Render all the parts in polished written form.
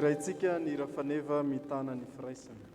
Iraitsika ny rafaneva mitana ny firaisana.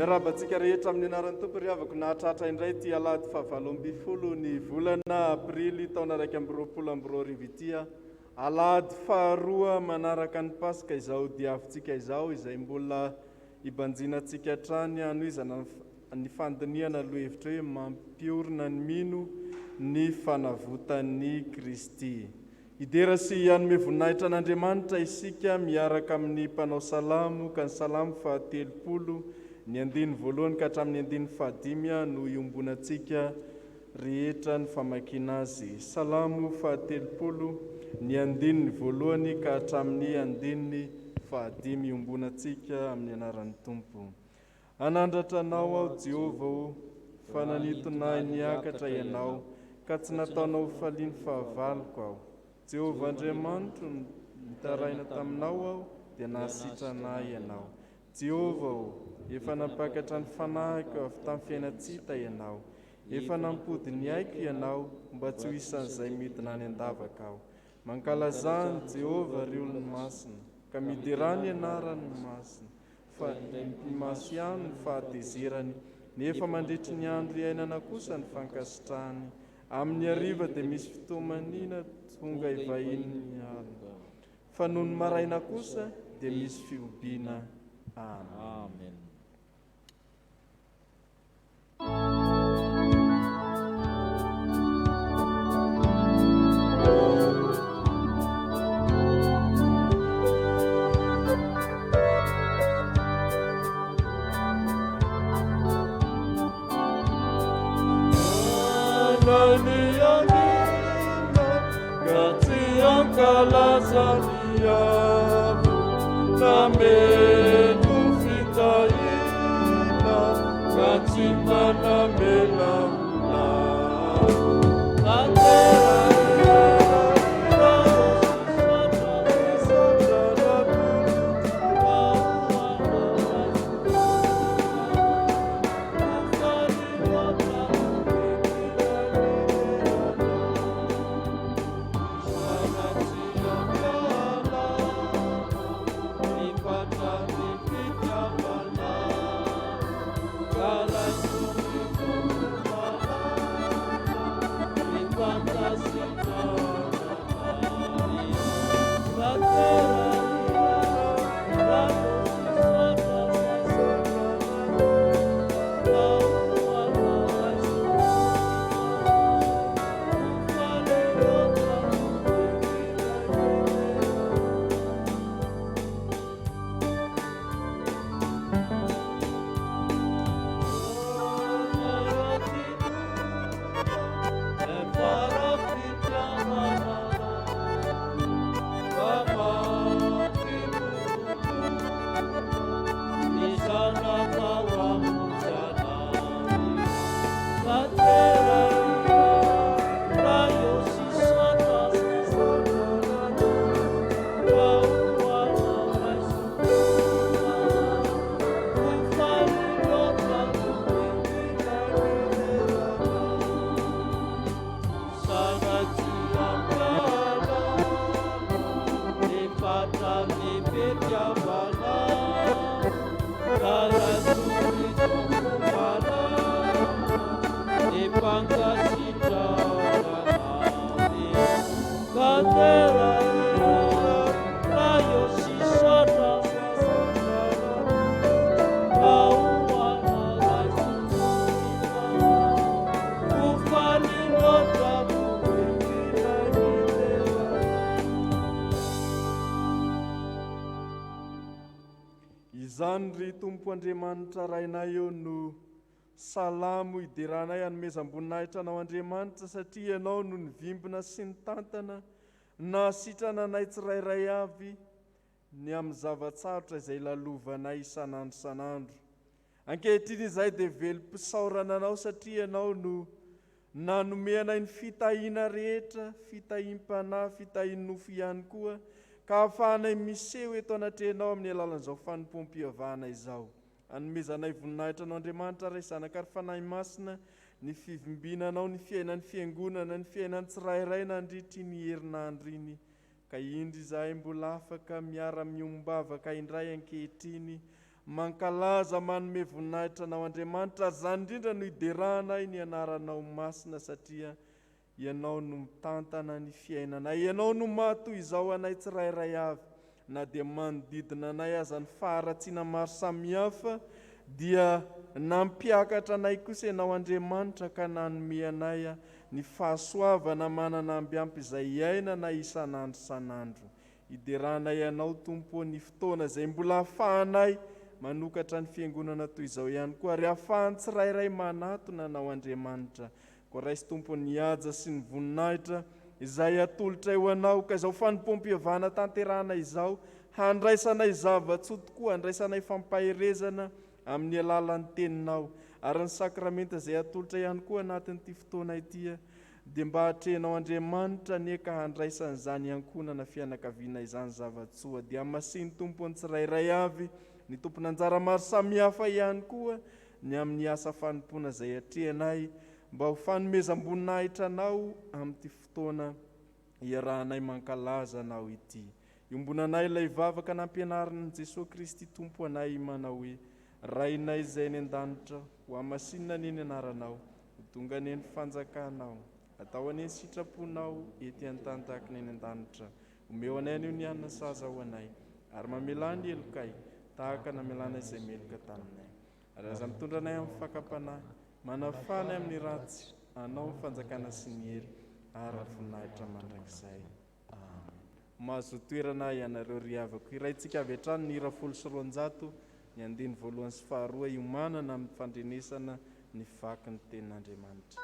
Miarabantsika rehetra amin'ny anaran'ny Tompo ry havako nahatratra indray ty alahady 7 ny volana aprily taona 2022 ity, alahady faharoa manaraka ny Pasika izao diavintsika izao izay mbola ibanjinantsika hatrany anoizana ny fandiniana lohevitra hoe mampiorina ny mino ny fanavotan'ny Kristy. Idera sy anome voninahitra an'Andriamanitra isika miaraka amin'ny mpanao salamo ka ny salamo 30 ny andiny voalohany ka hatramin'ny andiny 5 no iombonantsika rehetra ny famakiana azy. Salamo 30 ny andiny voalohany ka hatramin'ny andiny 5 iombonantsika amin'ny anaran'ny Tompo. Anandratra anao aho Jehovah, fa nanintona niakatra ianao ka tsy nataonao faliany fahavaloko aho. Jehovah Andriamanitro, nitaraina taminao aho dia nahasitrana ianao. Jehovah, efa napakatra ny fanahiko avy tamin'ny fiainatsita ianao. Efa nampody ny aiko ianao mba tsy ho isan'izay midina any andavaka aho. Mankalazany Jehovah ry olona masina, ka miderany ianarany masina. Fa ny maso ihany ny fahatezerany, nefa mandritry ny andro iainana kosa ny fankasitrahany. Amin'ny hariva dia misy fitomanina tonga ivahiny alina, fa noho ny maraina kosa dia misy fihobiana. Amen. Izany ry Tompo Andriamanitra rainay eo no salamo idiranay hanomezam-boninahitra anao Andriamanitra, satria ianao no nivimbina sy ny tantana na sitrana anay tsirairay avy ny amin'ny zavatsarotra izay lalovanay isan'andro isan'andro. Ankehitriny izay dia velim-pisaorana anao, satria ianao no nanome anay ny fitahiana rehetra, fitahiam-panahy, fitahian-nofo ihany koa, ka ahafahanay miseho eto anatrenao amin'ny alalan'izao fanompom-pivavahana izao. Hanomezanay voninahitra anao Andriamanitra ray zanaka ary fanahy masina ny fivimbinanao, ny fiainan'ny fiangonana, ny fiainan'ny tsirairay nandritra ny herinandro iny, ka indry izahay mbola afaka miara-miombavaka indray ankehitriny, mankalaza manome voninahitra anao Andriamanitra, ary zany indrindra no iderahanay ny anaranao masina, satria ianao no mitantana ny fiainanay, ianao no matoy izao anay tsirairay avy, na dia manodidina anay aza ny faharatsiana maro samihafa, dia nampiakatra anay kosa ianao Andriamanitra, ka nanome anay ny fahasoavana manana ambiampy izay iainana isan'andro isan'andro. Iderahanay ianao Tompo ny fotoana izay mbola ahafahanay manokatra ny fiangonana toy izao ihany koa, ary ahafahan'ny tsirairay manatona anao Andriamanitra. Ko raisy Tompo ny haja sy ny voninahitra izay atolotra eo anao, ka izao fanompom-pivavahana tanterahana izao, handraisanay zava-tsoa tokoa, handraisanay fampaherezana amin'ny alalan'ny teninao, ary ny sakramenta izay atolotra ihany koa anatin'ity fotoana ity, dia mba hatrenao Andriamanitra anie ka handraisan'izany ankonana fianakaviana izany zava-tsoa, dia hamasiny Tompo ny tsirairay avy, ny tompony anjara maro samihafa ihany koa ny amin'ny asa fanompoana izay hatrehanay, mba ho fanomezam-boninahitra anao amin'ity fotoana iarahanay mankalaza anao ity. Iombonanay ilay vavaka nampianarin'i Jesosy Kristy Tompo anay manao hoe: rainay izay ny an-danitra, ho hamasinina ny anaranao, ho tonga ny fanjakanao, atao any ny sitraponao ety an-tany tahaka ny an-danitra, omeo anay anio ny hanina saza ho anay, ary mamela ny elokay tahaka namelana izay meloka taminay, ary aza mitondra anay amin'ny fakapanahy, manafanay amin'ny ratsy, anao ny fanjakana sy ny hery ary voninahitra mandrakizay. Amen. Mahazo toerana ianareo ry havako, iraintsika avy hatrany ny hira 100 ny andiny voalohany sy faharoa, iomanana amin'ny fandrenesana ny vaky ny tenin'Andriamanitra.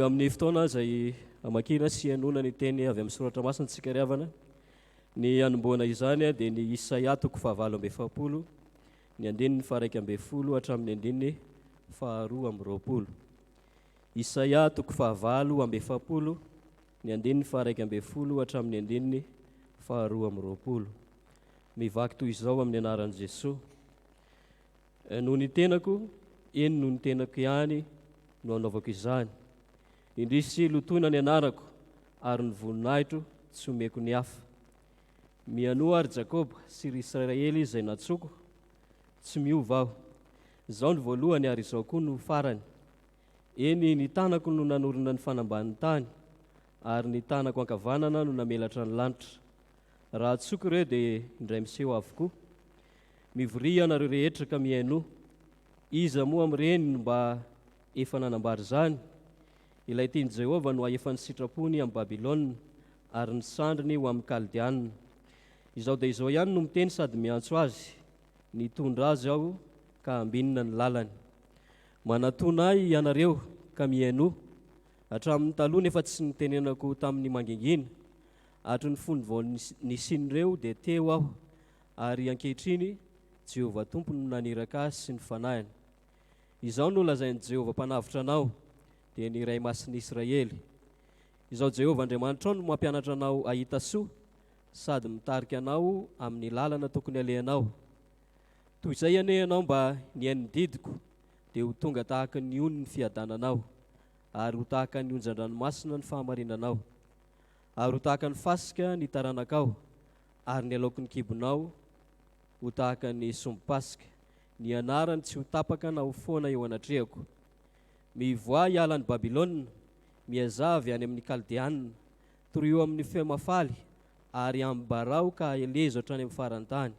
Amin'ny fotoana izay hamakina sy hanona ny teny avy amin'ny soratra masina tsika ry havana, ny hanomboana izany dia ny Isaia 9:7, ny andininy 1:10 hatramin'ny andininy 2:20. Isaia 9:7, ny andininy faharaiky ambe folo hatramin'ny andininy faharoa amby roapolo. Mivaky toy izao amin'ny anaran'i Jesosy. Noho ny tenako, eny noho ny tenako ihany no anaovako izany. Indrisy lotoina ny anarako, ary ny voninahitro tsy omeko ny hafa. Mianoa ary Jakoba sy ry Israely izay natsoko, tsy miova aho. Izao ny voalohany ary izao koa no farany. Eny ny tanako no nanorina ny fanambanin'ny tany, ary ny tanako ankavanana no namelatra ny lanitra. Raha atsoko ireo dia indray miseho avokoa. Mivoria anareo rehetra ka miaino. Iza moa amin'ireny mba efa nanambary izany? Ilay tiany Jehovah no aefa ny sitrapony amin'ny Babilôna, ary ny sandriny ho amin'ny Kaldiana. Izao dia izao ihany no miteny sady miantso azy, nitondra azy aho ka ambinina ny lalany. Manatona ahy ianareo ka miaino. Hatramin'ny taloha nefa tsy nitenenako tamin'ny mangingina, hatry ny fony vao nisinireo dia teo aho, ary ankehitriny Jehovah Tompo no naniraka azy sy ny fanahiny. Izao no lazain'i Jehovah mpanavitra anao, dia ny Iray Masin'i Israely. Izao Jehovah Andriamanitra no mampianatra anao ahita soa, sady mitarika anao amin'ny lalana tokony alehanao. Toy izay ane ianao mba niain'ny didiko, dia ho tonga tahaka ny ony ny fiadananao, ary ho tahaka ny onjan-dranomasina ny fahamarinanao, ary ho tahaka ny fasika ny taranakao, ary ny aloky ny kibonao ho tahaka ny sompasika. Ny anarany tsy ho tapaka na ho foana eo anatrehako. Mivoa hiala ny Babilôna, miazavy any amin'ny Kaldiana, toroyo amin'ny femafaly, ary ambarao ka elezo hatrany amin'ny farantany.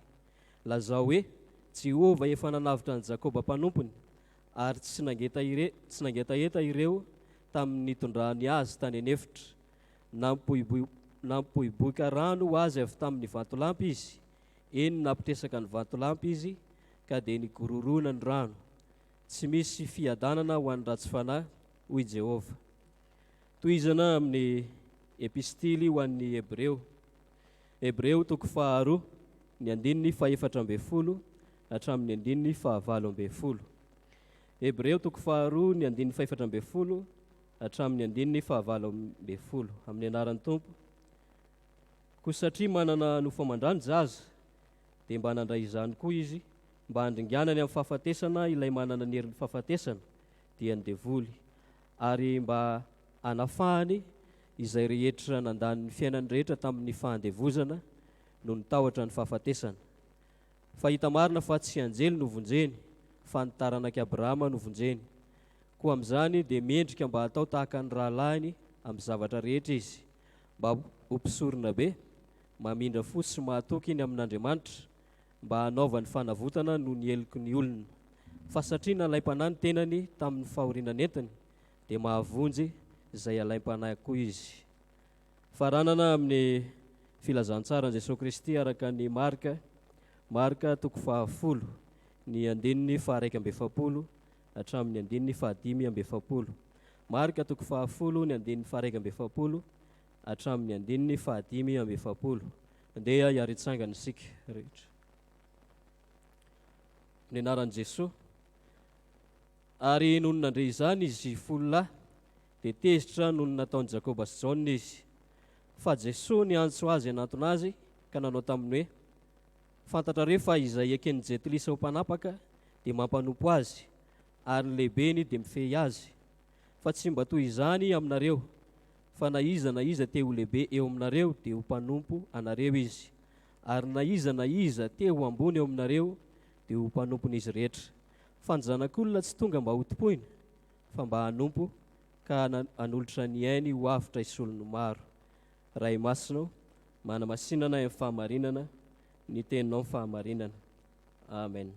Lazao hoe Jehovah efa nanavitra ny Jakoba mpanompony, ary tsy nangetaheta ireo tamin'ny tondrahany azy tany anefitra. Nampoiboika rano ho azy avy tamin'ny vatolampy izy, eny nampitresaka ny vatolampy izy ka dia nigororona ny rano. Tsy misy fiadanana ho an'ny ratsy fanahy, hoy Jehovah. Tohizana amin'ny epistily ho an'ny Hebreo. Hebreo toko 2, ny andininy 14 hatramin'ny andininy 20. Hebreo toko 2, ny andininy 14 hatramin'ny andininy 20. Amin'ny anaran'ny Tompo. Koa satria manana nofamandrany zaza, dia mba nandray izany koa izy, mba handringanany amin'ny fahafatesana ilay manana ny herin'ny fahafatesana, dia ny devoly, ary mba anafahany izay rehetra nandany ny fiainany rehetra tamin'ny fahandevozana no nitahotra ny fahafatesana. Fa hita marina fa tsy anjely no vonjeny, fa ny taranak'i Abrahama no vonjeny. Koa amin'izany dia miendrika mba hatao tahaka ny rahalahiny amin'ny zavatra rehetra izy, mba ho mpisorona be, mamindra fo sy mahatoky iny amin'Andriamanitra, mba hanaovany fanavotana no ny heloky ny olona. Fa satria nalaim-panahy ny tenany tamin'ny fahoriana entiny, dia mahavonjy izay alaim-panahy koa izy. Faranana amin'ny filazantsaran'i Jesosy Kristy araka ny Marka toko 10, ny andininy 120 hatramin'ny andininy 520. Marka toko 10, ny andininy 120 hatramin'ny andininy 520. Andeha hiaritsangana isika rehetra. Ny anaran'i Jesosy. Ary noho nandre izany izy folo lahy, dia tezitra noho nataon'i Jakoba sy Jaona izy. Fa Jesosy ny antso azy anatona azy ka nanao taminy hoe, fantatrareo fa izay eken'ny jetilisa ho mpanapaka dia mampanompo azy, ary ny lehibeny dia mifehy azy. Fa tsy mba toy izany aminareo, fa na iza te ho lehibe eo aminareo dia ho mpanompo anareo izy, ary na iza te ho ambony eo aminareo dia ho mpanompon'izy rehetra. Fa ny zanak'olona tsy tonga mba ho topoina, fa mba hanompo ka hanolotra ny ainy ho avitra isolony maro. Ray masinao, manamasinana amin'ny fahamarinana, ny teninao amin'ny fahamarinana. Amen.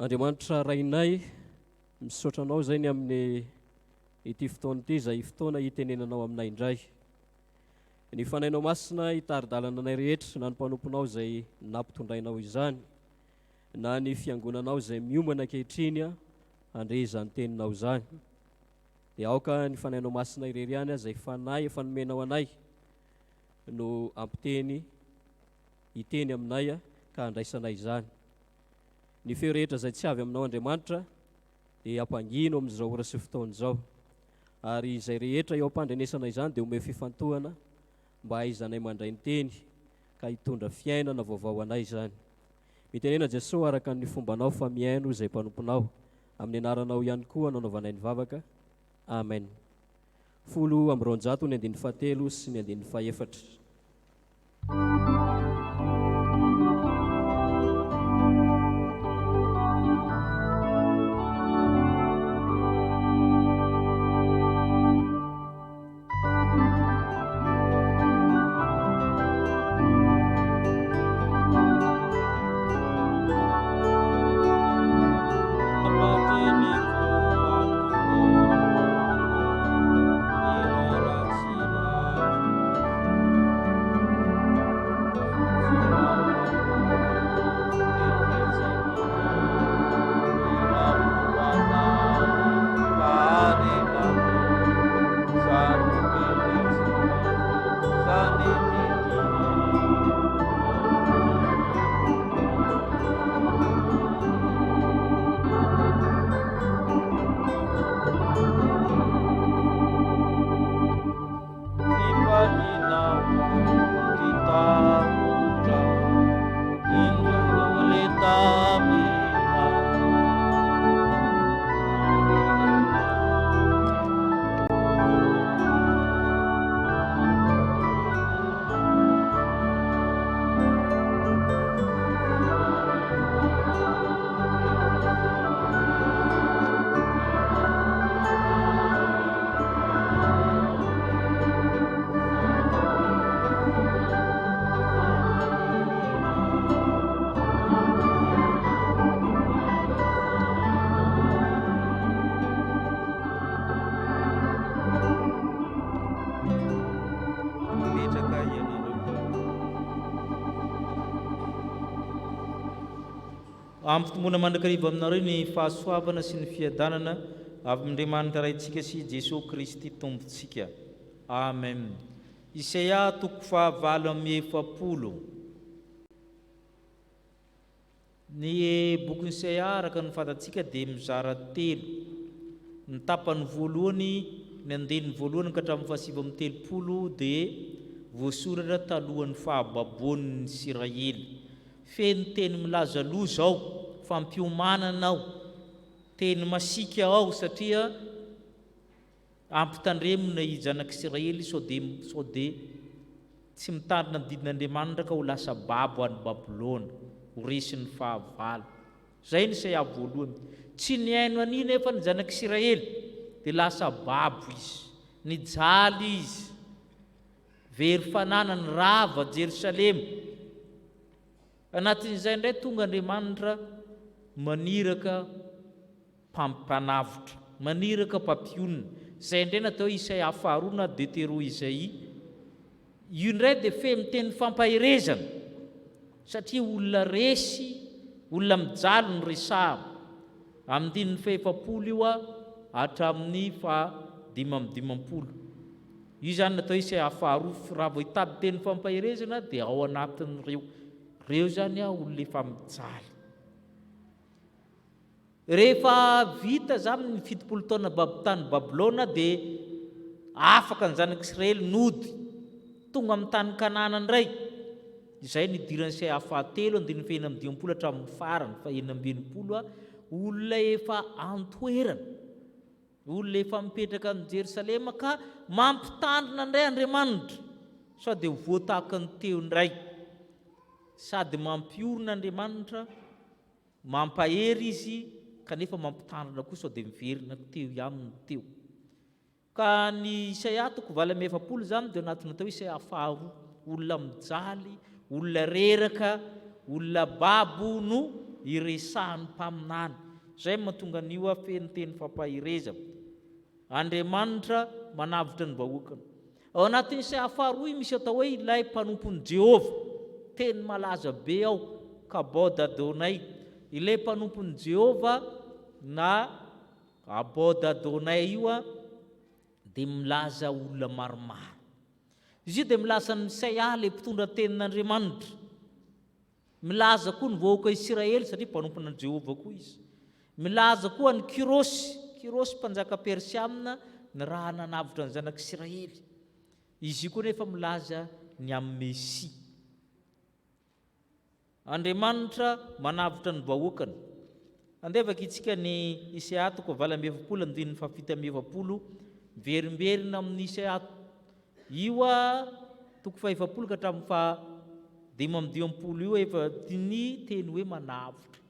Andriamanitra rainay, misaotra anao zay ny amin'ny ity fotoana ity, izay fotoana hitenenanao aminay indray. Ny fanainao masina hitaridalana anay rehetra na ny mpanomponao izay nampitondrainao izany, na ny fiangonanao izay miomana ankehitriny andre izany teninao zany. Dia aoka ny fanainao masina irery ihany izay fanahy efa nomenao anay no ampiteny hiteny aminay ka handraisanay izany. Ny feo rehetra izay tsy avy aminao Andriamanitra dia ampangino amin'izao ora sy fotoana izao, ary izay rehetra eo am-pandrenesana izany dia omeo fifantohana mba haizanay mandray ny teny ka hitondra fiainana vaovao anay izany. Mitenena Jesosy araka ny fombanao fa miaino izay mpanomponao, amin'ny anaranao ihany koa nanaovanay ny vavaka. Amen. 10:917 sy 9:4. Ampitombona mandrakariva aminareo ny fahasoavana sy ny fiadanana avy amin'Andriamanitra raintsika sy Jesosy Kristy Tompontsika. Amen. Isaia 9:40. Ny boky Isaia araka ny fantatsika dia mizara telo. Ny tapany voalohany, ny andeniny voalohany ka hatramin'ny 7:30 dia voasoratra talohan'ny fahababoan'ny Israely. Feno teny milaza loza ao, fampiomanana ao, teny masika ao satria ampitandremona i zanak'Israely sao dia tsy mitandrina ny didin'Andriamanitra ka ho lasa babo any Babilôna, ho resin'ny fahavalo. Zay ny Isaia voalohany. Tsy niaino an'io nefa ny zanak'Israely dia lasa babo izy, nijaly izy, very fanana ny rava Jerusalema. Anatin'izay indray tonga Andriamanitra maniraka mpampanavotra, maniraka mpampionona. Zay indray natao Isaia 2 na Deutéro Isaia. Io indray dia feno teny fampahirezana satria olona resy, olona mijaly ny resahana. Amin'ny 7 io hatramin'ny 5:50. Io zany natao Isaia 2. Raha vao hitady teny fampahirezana dia ao anatin'ireo. Reo zany olona efa mijaly. Rehefa vita zany ny 70 taona tany Babilôna dia afaka ny zanak'Israely nody tonga amin'ny tany Kanana indray. Izay ny idiran'ny Isaia 3:9-10 hatramin'ny farany 9:20. Olona efa antoerana, olona efa mipetraka amin'ny Jerusalema ka mampitandrina indray Andriamanitra sao dia voatahaka ny teo indray. Sady mampiorina Andriamanitra, mampahery izy kanefa mampitandrina koa sao dia miverina teo ihany teo. Ka ny Isaia 9:40 zany dia anatin'ny natao Isaia 2. Olona mijaly, olona reraka, olona babo no iresahan'ny mpaminany. Zay mahatonga an'io feno teny fampahirezana. Andriamanitra manavotra ny vahoakany. Ao anatin'ny Isaia 2 misy atao hoe ilay mpanompon'i Jehova, teny malaza be ao, Kabod Adonai, ilay mpanompony Jehova na Abodadonay io dia milaza olona maromaro. Izy io dia milaza ny Isaia ilay mpitondra tenin'Andriamanitra. Milaza koa ny vahoaka Israely satria mpanompona Jehova koa izy. Milaza koa ny Kirosy mpanjaka Persiamina ny raha nanavitra ny zanak'Israely. Izy io koa nefa milaza ny amin'ny Mesia. Andriamanitra manavitra ny vahoakany. Andevaka itsika ny Isaia 27:7 verimberina amin'ny Isaia io 7:5 io efa ny teny hoe manavitra.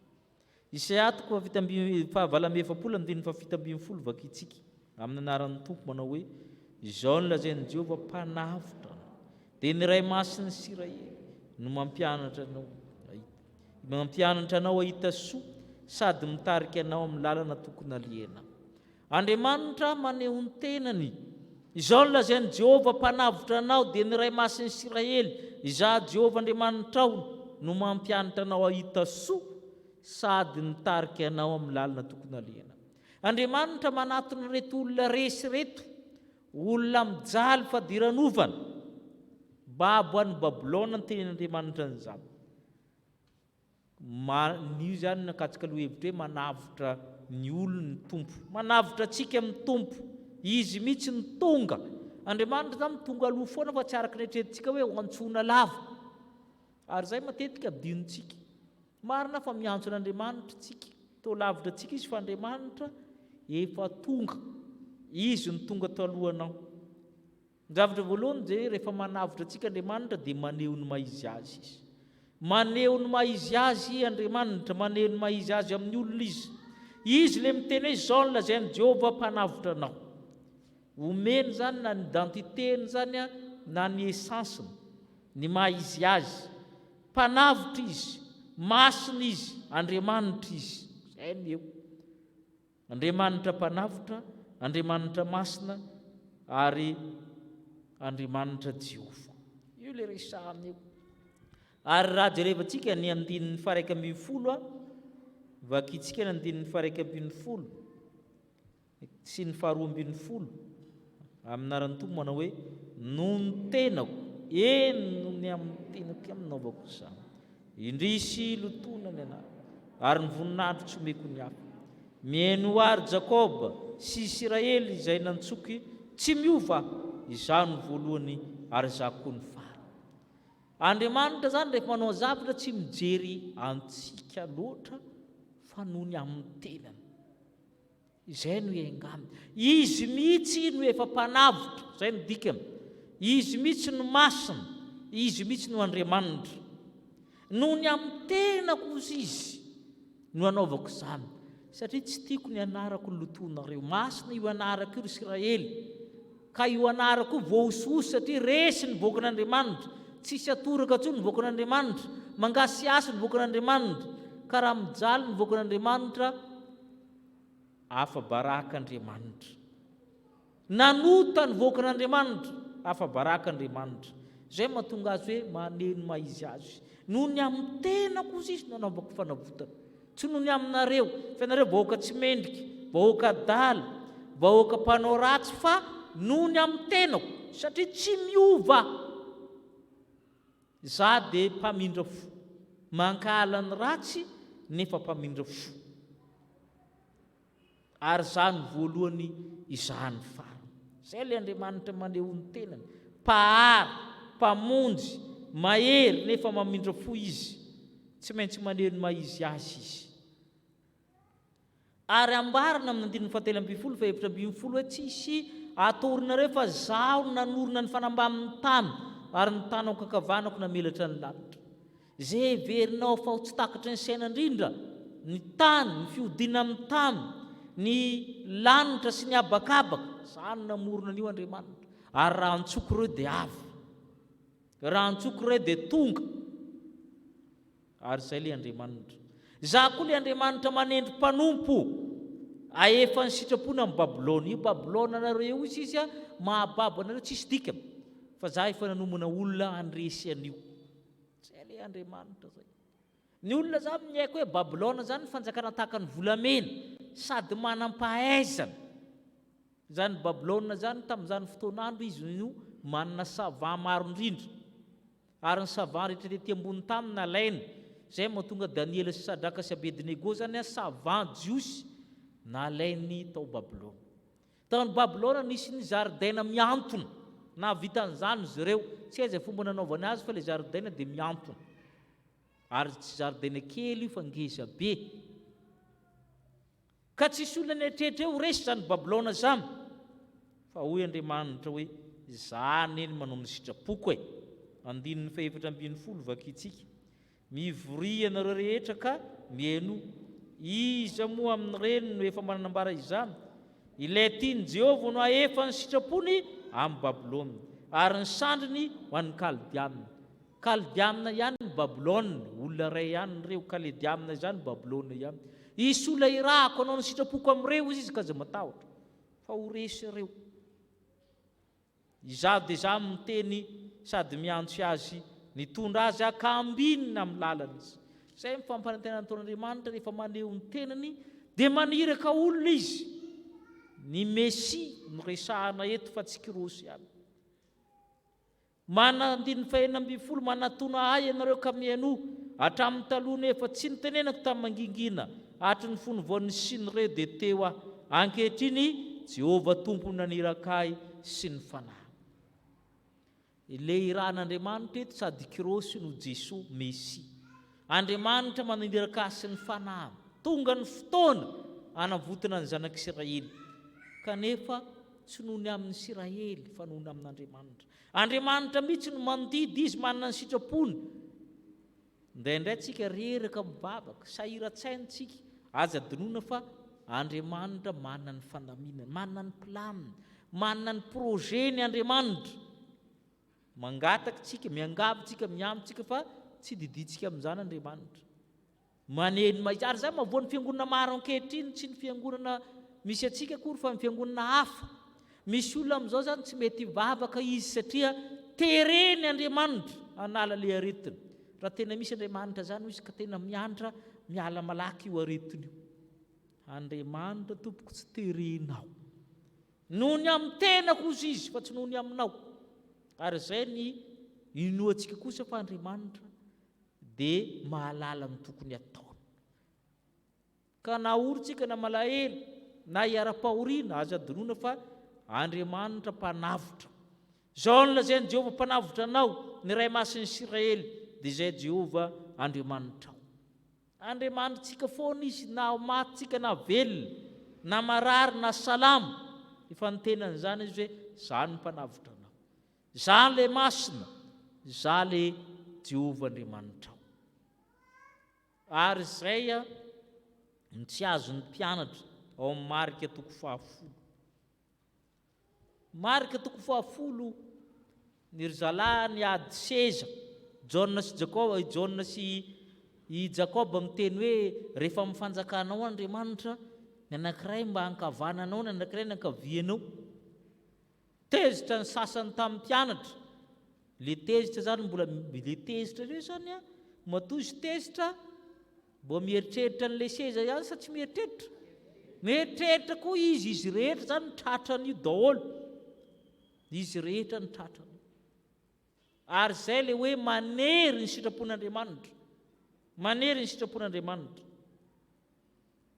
Isaia 27:7 vakitsika amin'ny anaran'ny Tompo manao hoe izao ny lazain'i Jehova mpanavitra dia ny ray masin'ny Israely no mampianatra anao ahita soa sady mitarika anao amin'ny lalana tokony alihana. Andriamanitra maneho ny tenany. Izao ny lazain'i Jehova mpanavitra anao dia ny ray masin'ny Israely, izaho Jehova Andriamanitra no mampianatra anao ahita soa sady mitarika anao amin'ny lalana tokony alihana. Andriamanitra manatona reto olona resy reto, olona mijaly fadiranovana, babo any Babilôna ny tenin'Andriamanitra n'izany. Nio zany nakatsika lo hevitra hoe manavitra ny olony ny Tompo, manavitra antsika amin'ny Tompo. Izy mihitsy ny tonga. Andriamanitra zany tonga aloha foana fa tsy araka ny eritreretintsika hoe antsoina lava. Ary zay matetika adinontsika. Marina fa miantso an'Andriamanitra tsika, tao lavitra tsika izy fa Andriamanitra efa tonga. Izy ny tonga talohanao. Ny zavatra voalohany dia rehefa manavitra tsika Andriamanitra dia maneho ny maizy azy izy. Maneho ny maizy azy Andriamanitra, maneho ny maizy azy amin'ny olona izy. Izy le miteny hoe izao ny lazain'i Jehova mpanavitra anao. Omeny zany na ny identiteny zany na ny esansiny, ny maizy azy. Mpanavitra izy, masina izy, Andriamanitra izy. Zay ny eo. Andriamanitra mpanavitra, Andriamanitra masina ary Andriamanitra Jehova. Io le resahana eo. Ary raha jerevantsika ny 1:10 vakitsika ny 1:10 sy ny 12 amin'ny anaran'ny Tompo manao hoe noho ny tenako eno ny amin'ny tenako amin'naovako izany, indrisy lotonany anahy ary ny voninahitro tsy omeko ny hafa. Mihaino ary Jakoba sy Israely izay nantsoky tsy miova, izaho ny voalohany ary izaho koa ny farany. Andriamanitra zany rehefa manao zavatra tsy mijery antsika loatra fa noho ny amin'ny tenany. Izay no engaminy. Izy mihitsy no efa mpanavitra, zay no dikany. Izy mihitsy no masina, izy mihitsy no Andriamanitra. Noho ny amin'ny tenako ozy izy no anaovako izany. Satria tsy tiako ny anarako ny lotonareo. Masina io anarako io Israely. Ka io anarako io voaososy satria resy ny voakan'Andriamanitra. Tsisy atoraka intsony ny voakan'Andriamanitra. Mangasiasy ny voakan'Andriamanitra. Ka raha mijaly ny voakan'Andriamanitra, afa-baraka Andriamanitra. Nanota ny voakan'Andriamanitra, afa-baraka Andriamanitra. Zay mahatonga azy hoe maneho ny maizy azy. Noho ny amin'ny tenako ozy izy no anaovako fanavotana. Tsy noho ny aminareo, fa ianareo vahoaka tsy mendrika, vahoaka adala, vahoaka mpanao ratsy, fa noho ny amin'ny tenako, satria tsy miova. Za dia mpamindra fo, mankala ny ratsy nefa mpamindra fo. Ary za ny voalohany, izaho ny farany. Zay le Andriamanitra maneho ny tenany. Mpahary, mpamonjy, mahery nefa mamindra fo izy. Tsy maintsy maneho ny maizy azy izy. Ary ambarina amin'ny 7:11 hoe tsisy atorinareo fa zaho nanorina ny fanambamin'ny tany ary ny tanako ankavanako namelatra ny lanitra. Zay verinao fa ho tsy takatry ny sainandrindra, ny tany, ny fiodina amin'ny tany, ny lanitra sy ny abakabaka, zany namorona an'io Andriamanitra. Ary raha antsoko ireo dia avy, raha antsoko ireo dia tonga. Ary zay le Andriamanitra. Za koa le Andriamanitra manendry mpanompo, aefa ny sitrapona amin'ny Babilôna. Io Babilôna nareo izy mahababo anareo tsisy dikany. Fa za efa nanomana olona andresy an'io. Zay le Andriamanitra zay. Ny olona zany ny haiko hoe Babilôna zany fanjakana tahaka ny volamena sady manam-pahaizana. Zany Babilôna zany tamin'izany fotoan'andro izy no manana savant maro indrindra. Ary ny savant rehetra tety ambony taminy nalaina. Zay mahatonga Daniela sy Sadraka sy Abednego zany savant jiosy nalainy tao Babilôna. Tamin'ny Babilôna nisy ny zaridaina miantona. Na vitan'izany izy ireo, tsy aiza fomba nanaovany azy fa le zaridaina dia miantona. Ary tsy zaridaina kely io fa ngeza be. Ka tsisy olona nietrehitra eo resy zany Babilôna zany. Fa hoy Andriamanitra hoe zany eny manao ny sitrapoko e. 7:40 vakitsika. Mivoria nareo rehetra ka mieno, iza moa amin'ireny no efa mananambara izany? Ilay tiany Jehovah no aefa ny sitrapony amin'ny Babilôna, ary ny sandriny ho an'ny Kaldiana. Kaldiana ihany ny Babilôna, olona ray ihany reo. Kaldiana izany Babilôna ihany. Isy olona irahako anao ny sitrapoko amin'ireo izy ka aza matahotra, fa ho resy ireo. Izaho dia izaho miteny sady miantso azy, nitondra azy akambinina amin'ny lalana izy. Izay mifampanantena taon'Andriamanitra rehefa maneho ny tenany dia maniraka olona izy. Ny Mesia no resahana eto fa tsy Kirosy ihany. Mana 140 manatona ahy ianareo ka mihaino, hatramin'ny taloha efa tsy nitenenako tamin'ny mangingina, hatry ny fony voan'ny sinireo dia teo aho. Ankehitriny Jehovah tompony naniraka ahy sy ny fanahy. Ilay irahan'Andriamanitra eto sady Kirosy no Jesosy Mesia. Andriamanitra maniraka ahy sy ny fanahy. Tonga ny fotoana hanavotana ny zanak'Israely. Kanefa tsy noho ny amin'ny Israely fa noho ny amin'Andriamanitra. Andriamanitra mihitsy no mandidy izy manana ny sitrapony. Indraindray tsika reraka mivavaka, sahiran-tsaintsika, aza dinoina fa Andriamanitra manana ny fandaminana, manana ny planiny, manana ny projet-ny Andriamanitra. Mangataka tsika, miangavy tsika, miampy tsika fa tsy diditsika amin'izany Andriamanitra. Maneno mahitsy zany mavoan'ny fiangonana maro ankehitriny, tsy ny fiangonana misy atsika akory fa ny fiangonana hafa. Misy olona amin'izao zany tsy mety hivavaka izy satria tereny Andriamanitra hanala le aretina. Raha tena misy Andriamanitra zany izy ka tena mianatra, miala malaky io aretina io. Andriamanitra tompoko tsy terenao. Noho ny amin'ny tenako ozy izy fa tsy noho ny aminao. Ary izay ny inoantsika kosa fa Andriamanitra dia mahalala ny tokony ataony. Ka na orintsika na malahelo na hiara-pahoriana, aza dinoina fa Andriamanitra mpanavotra. Zao no lazainy Jehovah mpanavotra anao, ny ray masin'ny Israely, dia izay Jehovah Andriamanitra ao. Andriamanitsika foana izy, na matsika na velona, na marary na salama. Efa nitenany zany izy hoe zany mpanavotra anao. Zany le masina, zany le Jehovah Andriamanitra ao. Ary izay ny tsy azon'ny mpianatra ao amin'ny marika 10. Marika 10, ny ry zalahy ny ady seza, Jaona sy Jakoba miteny hoe rehefa mifanjakanao Andriamanitra, ny anankiray mba hankavananao, ny anankiray ny hankavianao. Tezitra ny sasany tamin'ny mpianatra. Le tezitra zany mbola le tezitra reo zany matozy tezitra, mbo mieritreritra n'le seza ihany sa tsy mieritreritra? Mieritreritra koa izy rehetra zany tratran'io daholo. Izy rehetra ny tratrany. Ary izay le hoe manery ny sitrapon'Andriamanitra. Manery ny sitrapon'Andriamanitra.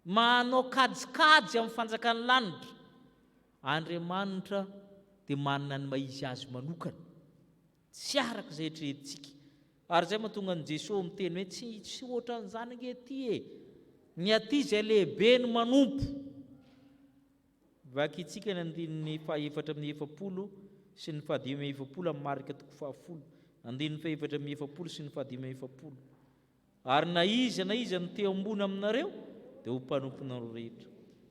Manao kajikajy amin'ny fanjakan'ny lanitra. Andriamanitra dia manana ny maizy azy manokana. Tsy araka izay eritreretintsika. Ary izay mahatonga ny Jesosy miteny hoe tsy ohatran'izany ange-ty e. Ny aty izay lehibe ny manompo. Vakitsika ny 4:70 sy ny 5:70 amin'ny marika 10. 4:70 sy ny 5:70. Ary na iza ny teo ambony aminareo dia ho mpanomponareo rehetra.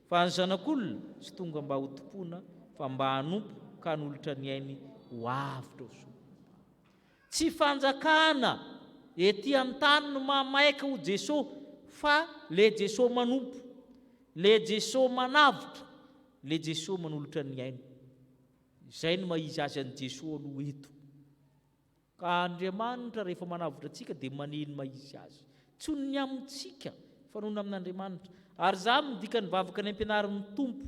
Fa ny zanak'olona tsy tonga mba ho tompona fa mba hanompo ka hanolotra ny ainy ho avitra ao. Tsy fanjakana ety an-tany no mamaika ho Jesosy, fa le Jesosy manompo, le Jesosy manavitra, le Jesosy manolotra ny ainy. Izay no maizy azy an'i Jesosy aloha eto. Ka Andriamanitra rehefa manavotra antsika dia maneno maizy azy. tsony amintsika fanona amin'Andriamanitra. Ary za midika ny vavaka ny ampianarin'ny tompo.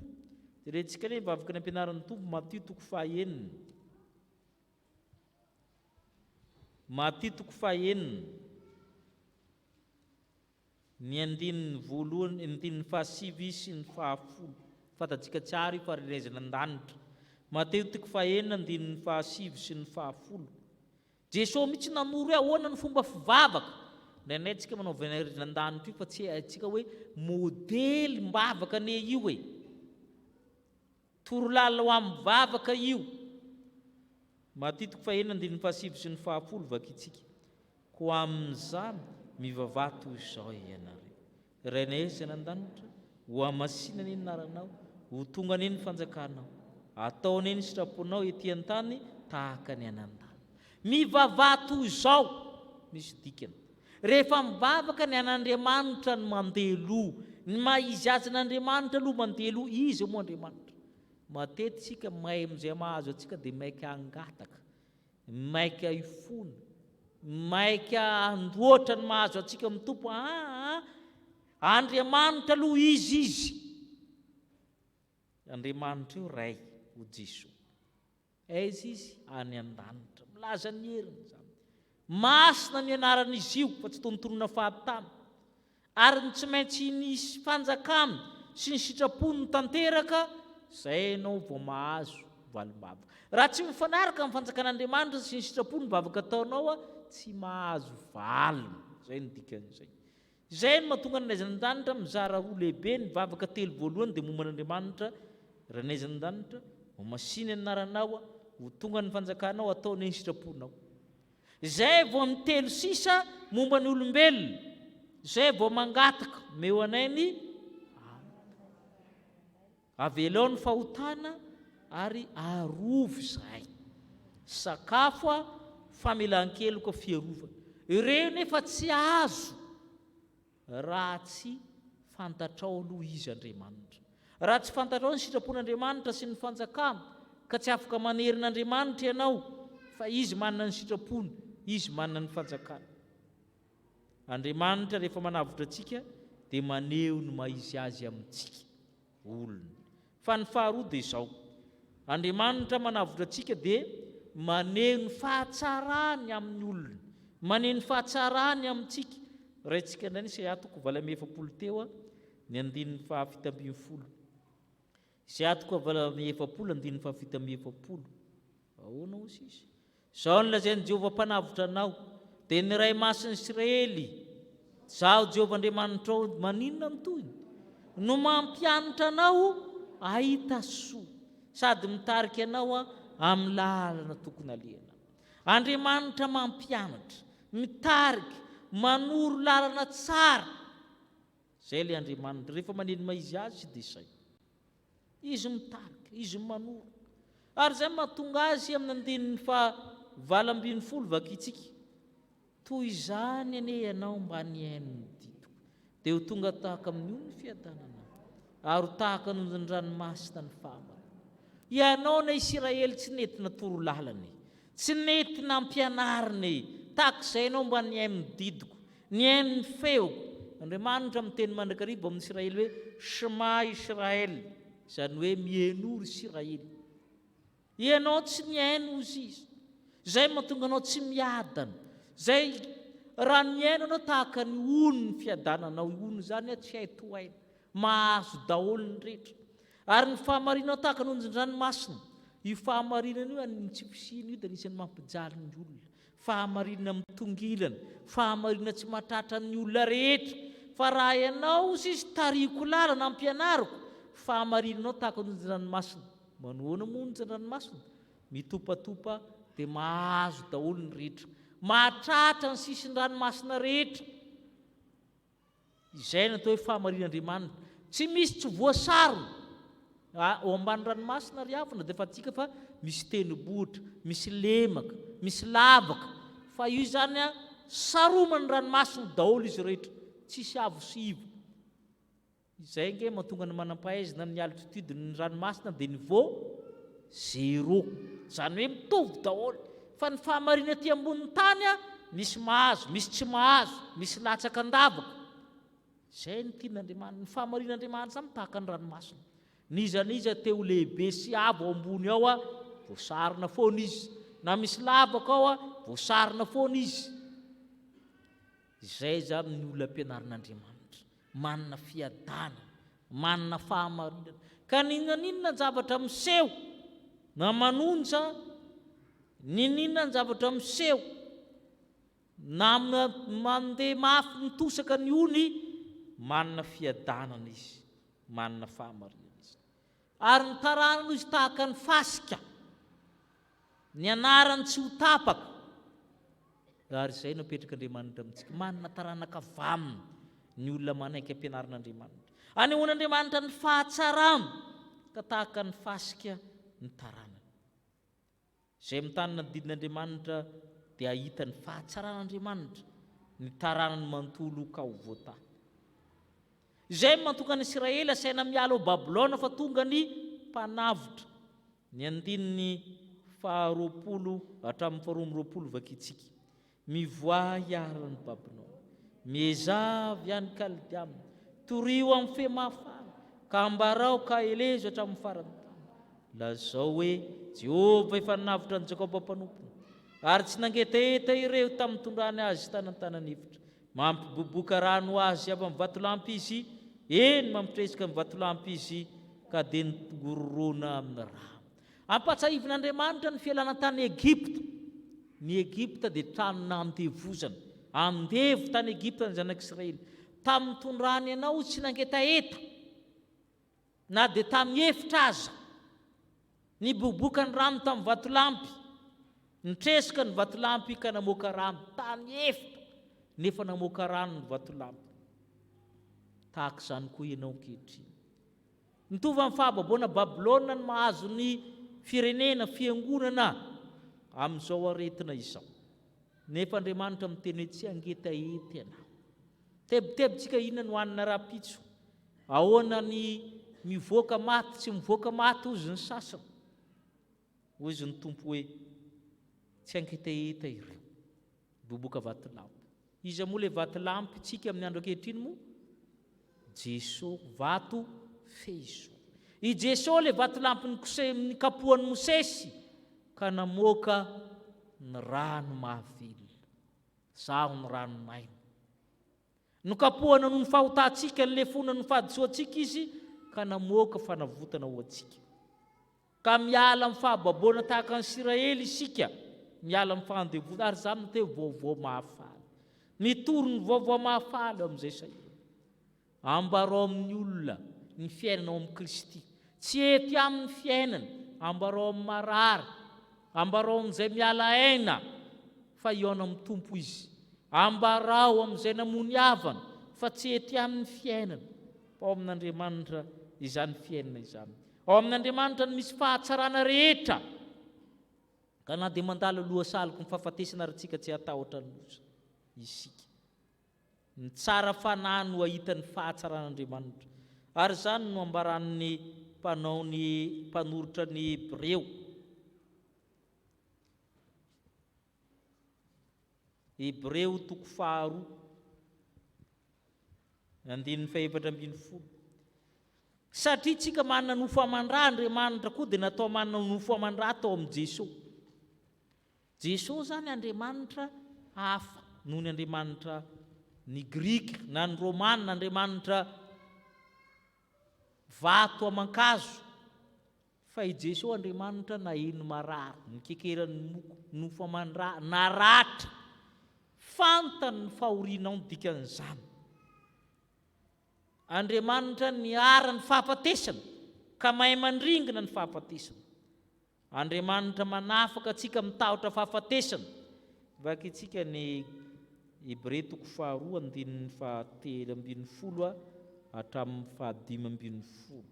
Dia rentsika ny vavaka ny ampianarin'ny tompo Matthieu 5:9. Matthieu 5:9. Ny 7 sy ny 10. Fatatsika tsara io faharerezana an-danitra. Matthieu 5:7 sy ny 10. Jesosy mihitsy nanoro hoe ahoana ny fomba fivavaka. Nenetsika manao faharerezana an-danitra io fa tsy haintsika hoe modely mbavaka ne io e. Torolala ho amin'ny vavaka io. Matthieu 5:7 sy ny 10 vakitsika. Ko amin'izany mivavaha toy izao ianareo. Renezana an-danitra ho amasina ny anaranao, ho tonga ny fanjakanao, ataony ny sitraponao etỳ an-tany tahaka ny anan-dala. Mivavaha toy izao misy dikany. Rehefa mivavaka ny an'Andriamanitra no mandelo, ny maizy azy n'Andriamanitra aloha mandelo, izy moa Andriamanitra. Matetika mahay amin'izay mahazo atsika dia maika hangataka, maika ifona, maika andoatra ny mahazo atsika amin'ny tompo. Andriamanitra aloha izy. Andriamanitra io ray ho Jesosy. Aiza izy? Any an-danitra. Milaza ny heriny zany. Masina ny anaran'izy io fa tsy tontonona fahatany. Ary ny tsy maintsy nisy fanjakany sy ny sitrapony tanteraka, izay ianao vao mahazo valimbavaka. Raha tsy mifanaraka amin'ny fanjakan'Andriamanitra sy ny sitrapony vavaka ataonao, tsy mahazo valiny. Izay ny dikan'izay. Izay no mahatonga ny naizana an-danitra mizara ho lehibe ny vavaka 3 voalohany dia momba n'Andriamanitra. Raha an-danitra ho masina ny anaranao, ho tonga ny fanjakanao, ataony ny sitraponao. Izay vao ny 3 sisa momba ny olombelona, izay vao mangataka meo anay ny avelao ny fahotana ary arovo izay. Sakafo famelan-keloka fiarovana. Ireo nefa tsy azo raha tsy fantatrao aloha izy Andriamanitra. Raha tsy fantatrao ny sitrapon'Andriamanitra sy ny fanjakana, ka tsy afaka manerin'Andriamanitra ianao, fa izy manana ny sitrapony, izy manana ny fanjakana. Andriamanitra rehefa manavotra antsika dia maneho ny maizy azy amintsika olona. Fa ny faharoa dia izao. Andriamanitra manavotra antsika dia maneho ny fahatsarany amin'ny olona, maneho ny fahatsarany amintsika. Raintsika indray ny Isaia 7 teo, ny 7:7. Isaia 7:7. Ahoana hozy izy? Izao no lazain'i Jehovah mpanavotra anao, dia ny ray masin'i Israely, zaho Jehovah Andriamanitrao maninona mitohiny? No mampianatra anao ahita soa, sady mitarika anao amin'ny lalana tokony alehana. Andriamanitra mampianatra, mitarika, manoro lalana tsara. Izay ilay Andriamanitra. Rehefa maneno maizy azy dia izay. Izy mitarika, izy manoro. Ary izay mahatonga azy amin'ny 8:20 vakitsika. Toy izany ane ianao mba niainony dito, dia ho tonga tahaka amin'io ny fiadanana, ary tahaka ny ranomasina ny fahamarana. Ianao na Israely tsy nentina toro lalany, tsy nentina ampianariny, tahaka izay ianao mba niainy ny didiko, niainy ny feoko. Andriamanitra miteny mandrakariva amin'ny Israely hoe Shema Israely, izany hoe mihaino Israely. Ianao tsy niaino ozy izy, izay mahatonga anao tsy miadana. Zay raha niaino anao tahaka ny ono ny fiadananao, ono zany tsy hay tohaina, mahazo daholo ny rehetra. Ary ny fahamarinao tahaka ny onjin-dranomasina. Io fahamarinana io any tsy fisina io dia anisan'ny mampijaly ny olona. Fahamarinana mitongilana, fahamarinana tsy mahatratra ny olona rehetra. Fa raha ianao ozy izy tariko lalana ampianariko, fahamarinanao tahaka ny onjin-dranomasina. Manoana moa onjin-dranomasina? Mitopatopa dia mahazo daholo ny rehetra, mahatratra ny sisin-dranomasina rehetra. Izay natao hoe fahamarin'Andriamanitra. Tsy misy tsy voasarona ao ambany ranomasina ry havana dia fa tsika fa misy tenibohitra, misy lemaka, misy lavaka. Fa io zany saromany ranomasina daholo izy rehetra, tsisy avo sy ivo. Izay nge mahatonga ny manam-pahaizana amin'ny altitude-ny ranomasina dia niveau 0, izany hoe mitovy daholo. Fa ny fahamarina aty ambonin'ny tany misy mahazo, misy tsy mahazo, misy latsaka andavaka. Zay ny tian'Andriamanitra, ny fahamarin'Andriamanitra zany tahaka ny ranomasina. Nizaniza teo lehibe sy avo ao ambony ao voasarona foana izy, na misy lavaka ao voasarona foana izy. Zay zany ny olona ampianarin'Andriamanitra, manana fiadana, manana fahamarinana. Ka ninona ny zavatra miseho na manonja, ninona ny zavatra miseho na mandeha mafy mitosaka ny ony, manana fiadanana izy, manana fahamarinana izy. Ary ny taranany izy tahaka ny fasika, ny anarany tsy ho tapaka. Ary izay napetraka-Andriamanitra amintsika, manana taranaka vamina ny olona manaiky ampianarin'Andriamanitra. Anehoan'Andriamanitra ny fahatsarana ka tahaka ny fasika ny taranany. Izay mitany nadidin'Andriamanitra dia ahita ny fahatsaran'Andriamanitra, ny taranany mantolo ka ho voata. Izay mantonga ny Israely asaina miala ao Babilôna fa tonga ny mpanavotra. Ny 2:20 hatramin'ny 2:20 vakitsika. Mivoa hiaran'ny Babilôna, miezavy any Kaldiama, torio amin'ny fe mafana, ka ambarao ka elezo hatramin'ny farany tany. Lazao hoe Jehovah efa navitra ny Jakoba mpanompony, ary tsy nangetaheta ireo tamin'ny tondrany azy tanantanan'efitra. Mampiboboka rano azy avy amin'ny vatolampy izy, eny mampitresika amin'ny vatolampy izy, ka dia nitongororona amin'ny rano. Ampatsahivin'Andriamanitra ny fialana tany Egipta. Ny Egipta dia tanona andevozana, andevo tany Egipta ny zanak'Israely. Tamin'ny tondrany ianao tsy nangetaheta, na dia tamin'ny efitra aza. Niboboka ny rano tamin'ny vatolampy, nitresika ny vatolampy ka namoaka rano tany efitra, nefa namoaka rano ny vatolampy. Tahaka izany koa ianao ankehitriny. Mitovy amin'ny fahababoana Babilôna ny mahazo ny firenena, fiangonana amin'izao aretina izao. Nefa Andriamanitra miteny hoe tsy angetaheta ianao. Tebitebitsika inona no hanina raha-pitso? Ahoana ny mivoaka maty, tsy mivoaka maty ozy ny sasany? Hoy izy ny tompo hoe tsy angetaheta ireo, boboka vatolampy. Iza moa le vatolampy tsika amin'ny andro ankehitriny moa? Jesosy, vato feiso. I Jesosy le vatolampy nikapohan'ny Mosesy ka namoaka ny rano mahavily, zaho ny rano maina. Nokapohana noho ny fahotantsika, ny lefona ny fahadisoantsika izy, ka namoaka fanavotana ho antsika. Ka miala amin'ny fahababoana tahaka ny Israely isika, miala amin'ny fahandevona, ary izany no teo vaovao mahafaly. Nitoro ny vaovao mahafaly amin'izay saina. Ambarao amin'ny olona ny fiainana ao amin'ny Kristy. Tsy ety amin'ny fiainana, ambarao amin'ny marary, ambarao amin'izay miala aina, fa eo amin'ny tompo izy. Ambarao amin'izay namony havana, fa tsy ety amin'ny fiainana. Ao amin'Andriamanitra izany fiainana izany. Ao amin'Andriamanitra misy fahatsarana rehetra. Ka na dia mandalo aloha saliko ny fahafatesana ary tsika tsy hatahotra ny loza isika. Ny tsara fanahy no ahita ny fahatsaran'Andriamanitra. Ary izany no ambaran'ny mpanao ny mpanoritra ny Hebreo. Hebreo 4:4. Satria tsika manana nofo aman-drà Andriamanitra koa dia natao manana nofo aman-drà tao amin'ny Jesosy. Jesosy zany Andriamanitra hafa noho ny Andriamanitra ny Grika na ny Romana, Andriamanitra vato aman-kazo. Fa i Jesosy Andriamanitra naheno marary, nikekerany moko, nofo aman-drà, naratra. Fantany ny fahorianao ny dikan'izany. Andriamanitra niara ny fahafatesana, ka mahay mandringana ny fahafatesana. Andriamanitra manafaka atsika mitahotra fahafatesana. Vaky itsika ny Hebreo 4:7-20 hatramin'ny 5:20.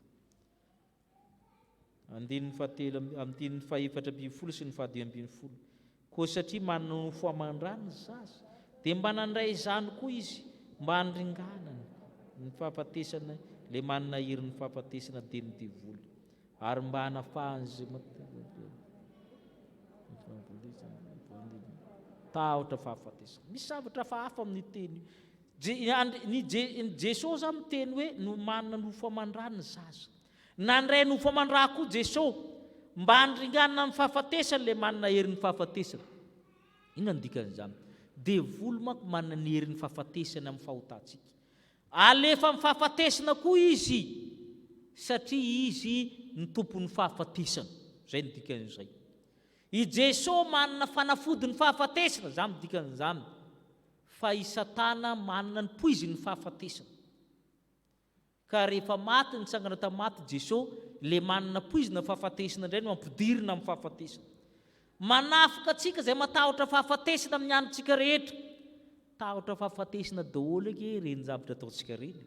4:7-20 sy ny 5:20. Koa satria manana nofo aman-drà ny zaza, dia mba nandray izany koa izy mba handringanana ny fahafatesana, le manana herin'ny fahafatesana dia ny devoly, ary mba hanafahany izay tahotra fahafatesana. Misy zavatra fahafa amin'ny teny Jesosy zany miteny hoe no manana nofo aman-drano ny zaza. Nandray nofo aman-drà koa Jesosy mba handringanana amin'ny fahafatesana le manana herin'ny fahafatesana. Inona ny dikan'izany? Devoly manko manana ny herin'ny fahafatesana amin'ny fahotantsika. Alefa amin'ny fahafatesana koa izy satria izy ny tompon'ny fahafatesana. Zay ny dikan'izay. I Jesosy manana fanafody ny fahafatesana, zany ny dikan'izany. Fa i Satana manana ny poiziny ny fahafatesana. Ka rehefa maty nitsangana tamaty Jesosy, le manana poizina fahafatesana indray no mampidirina amin'ny fahafatesana. Manafika atsika izay matahotra fahafatesana amin'ny androntsika rehetra. Tahotra fahafatesana daholo ake reny zavatra ataontsika reny.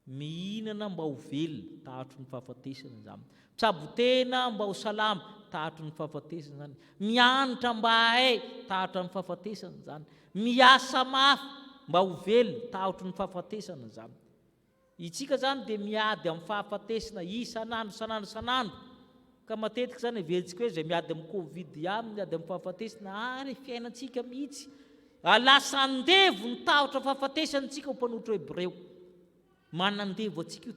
Mihinana mba ho velona, tahotry ny fahafatesana izany. Mitsabo-tena mba ho salama, tahotry ny fahafatesana izany. Mianatra mba hahay, tahotry ny fahafatesana izany. Miasa mafy mba ho velona, tahotry ny fahafatesana izany. Itsika zany dia miady amin'ny fahafatesana isanandro. Ka matetika zany everitsika hoe izay miady amin'ny Covid miady amin'ny fahafatesana ary fiainantsika mihitsy. Lasa andevo ny tahotra fahafatesana antsika ho mpanotra Hebreo. Manandevo atsika io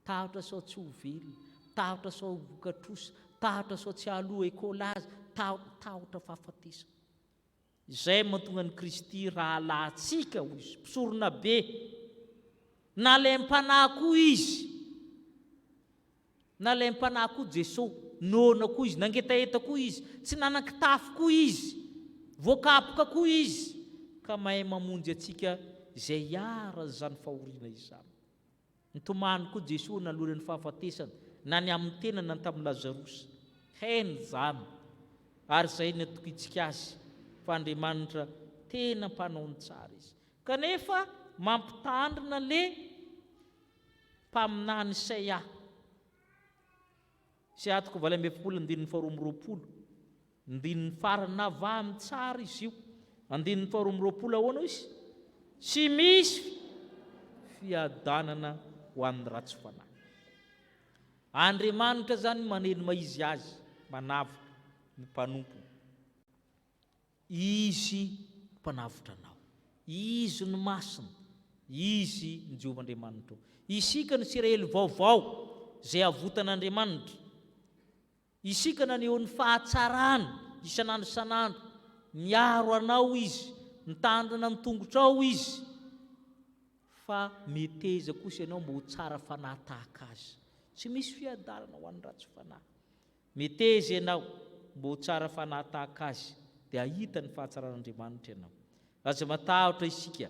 tahotra sao tsy ho velona, tahotra sao ho vokatrosa, tahotra sao tsy haloha ekôlazy, tahotra fahafatesana. Izay mahatonga ny Kristy raha lahtsika ho izy mpisorona be. Na lay mpanahy koa izy, na lay mpanahy koa Jesosy, nona koa izy, nangetaheta koa izy, tsy nanan-kitafy koa izy, voakapoka koa izy, ka mahay mamonjy atsika izay hiara zany fahoriana izany. Nitomany koa Jesosy nalohany ny fahafatesana, na ny amin'ny tena na tamin'ny Lazarosy. Hainy zany, ary izay ny atokitsika azy, fa Andriamanitra tena mpanao ny tsara izy. Kanefa mampitandrina le mpaminany Isaia. Isaia 2:20, ndininy farany navahamy tsara izy io. Andininy 2:20 ahoana izy? Tsy misy fiadanana ho an'ny ratsy fanahy. Andriamanitra zany maneno maizy azy, manavitra ny mpanompo. Izy mpanavitra anao, izy ny masina, izy ny Jehovahandriamanitra. Isika ny sirahely vaovao zay avotan'Andriamanitra. Isika naneho ny fahatsarany isanandro, miaro anao izy, mitandrina amin'ny tongotra ao izy, fa meteza kosa ianao mba ho tsara fanahy tahaka azy. Tsy misy fiadarana ho an'ny ratsy fanahy. Meteza ianao mba ho tsara fanahy tahaka azy, dia ahita ny fahatsaran'Andriamanitra ianao. Aza matahotra isika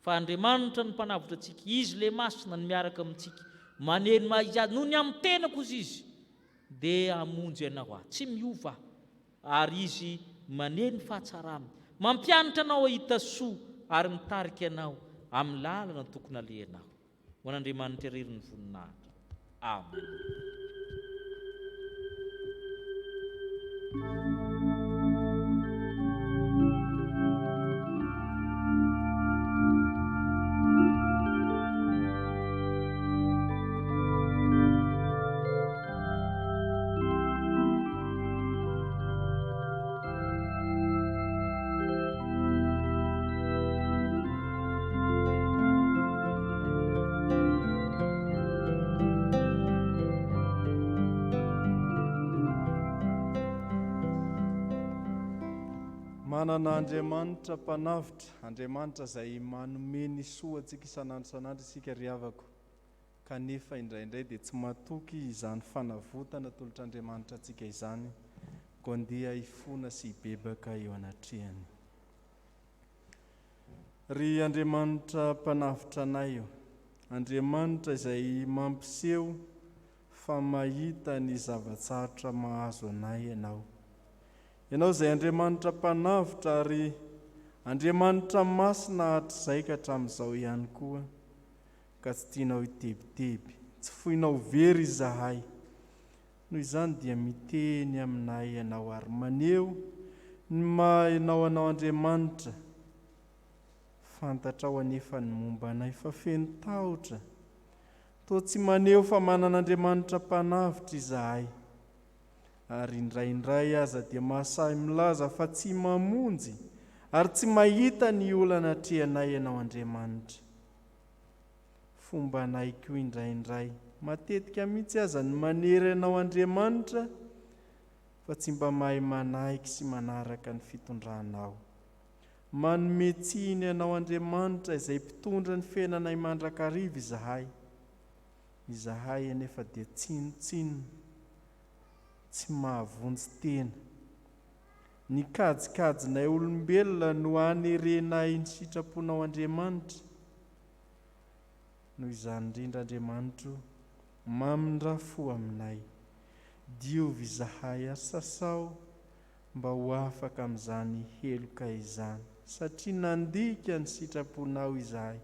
fa Andriamanitra ny mpanavitra antsika, izy le masina ny miaraka amintsika, maneno maizy azy, noho ny amin'ny tena kosa izy, dia hamonjy ianao tsy miova, ary izy maneno fahatsarana, mampianatra anao ahita soa, ary mitarika anao amin'ny lalana tokony alehanao. Ho an'Andriamanitra irery ny voninahitra. Amen. Manana Andriamanitra mpanavitra, Andriamanitra izay manome ny soa antsika isanandro isika ry havako. Kanefa indraindray dia tsy matoky izany fanavotana tolotr'Andriamanitra antsika izany, koa ndia hifona sy hibebaka eo anatrehany. Ry Andriamanitra mpanavitra anay io, Andriamanitra izay mampiseho fa mahita ny zavatsarotra mahazo anay ianao. Ianao izay Andriamanitra mpanavitra ary Andriamanitra masina hatr'izay ka hatramin'izao ihany koa, ka tsy tianao hitebiteby, tsy foinao very izahay. Noho izany dia miteny aminay ianao ary maneho ny maha anao Andriamanitra. Fantatrao anefa ny momba anay fa feno tahotra. Toa tsy maneho fa manana Andriamanitra mpanavitra izahay. ary indraindray aza dia mahasahy milaza fa tsy mamonjy ary tsy mahita ny olana atrehanay ianao Andriamanitra. Fomba naiko indraindray matetika mihitsy aza ny manery ianao Andriamanitra fa tsy mba mahay manaiky sy manaraka ny fitondranao. Manome tsiny ianao Andriamanitra izay mpitondra ny fiainanay mandrakariva izahay anefa dia tsinotsinona, tsy mahavonjy tena. Ny kajikajinay olombelona no hanerenay ny sitraponao Andriamanitra. Noho izany indrindra Andriamanitra, mamindra-fo aminay, diovy izahay ary sasao mba ho afaka amin'izany heloka izany, satria nandika ny sitraponao izahay.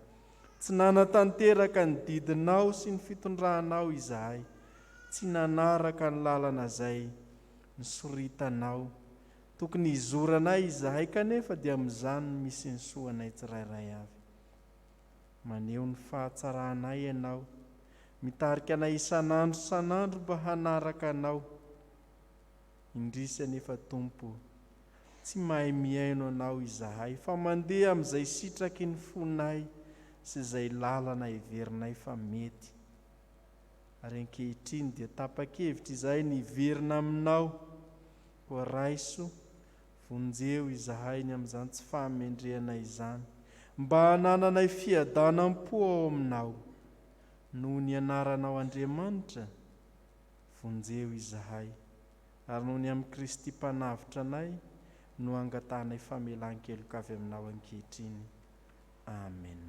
Tsy nanatanteraka ny didinao sy ny fitondrahanao izahay, tsy nanaraka ny lalana izay nisoritanao. Tokony hizoranay izahay kanefa dia amin'izany misy ny soanay tsirairay avy. Maneho ny fahatsaranay ianao, mitarika anay isanandro mba hanaraka anao. Indrisy anefa Tompo, tsy mahay miaino anao izahay, fa mandeha amin'izay sitraky ny fonay sy izay lalana iverinay fa mety. Ary ankehitriny dia tapa-kevitra izahay niverina aminao. Ho raiso, vonjeo izahay ny amin'izany tsy fahamendrehana izany, mba hanananay fiadanam-po ao aminao. Noho ny anaranao Andriamanitra, vonjeo izahay. Ary noho ny amin'ny Kristy mpanavitra anay, no angatanay famelan-keloka avy aminao ankehitriny. Amen.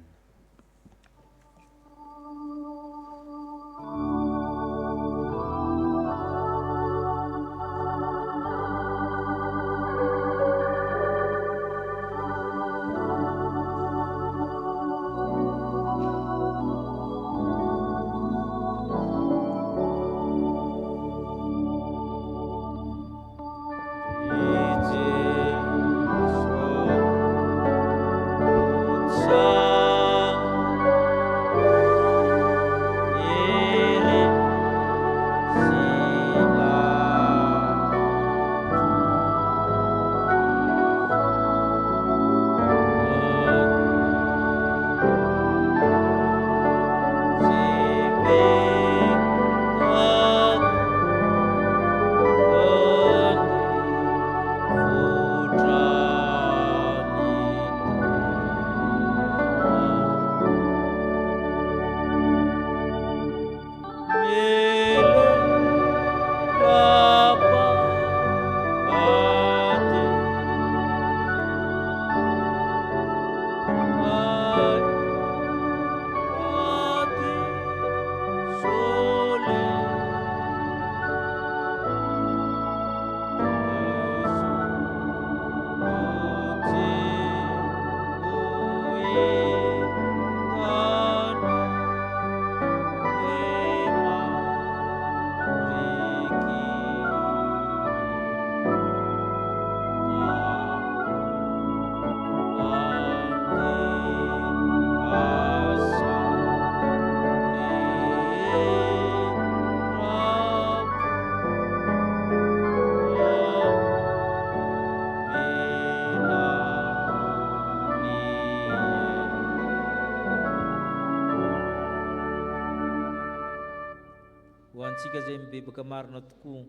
Antsika zay mibebaka marina tokoa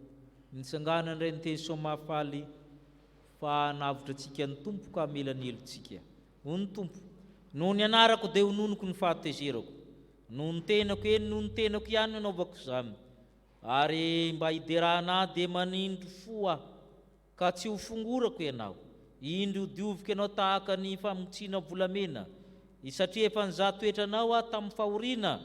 nitsangana indray ny teny soamafaly fa navitra antsika ny Tompo ka mela ny helotsika. Hoy ny Tompo, noho ny anarako dia hononoko ny fahatezerako, noho ny tenako eny, noho ny tenako ihany anaovako izany. Ary mba hiderana dia manindro fo aho, ka tsy ho fongorako ianao. Indro dioviko ianao tahaka ny famotsiana volamena, satria efa nizatoetranao aho tamin'ny fahoriana,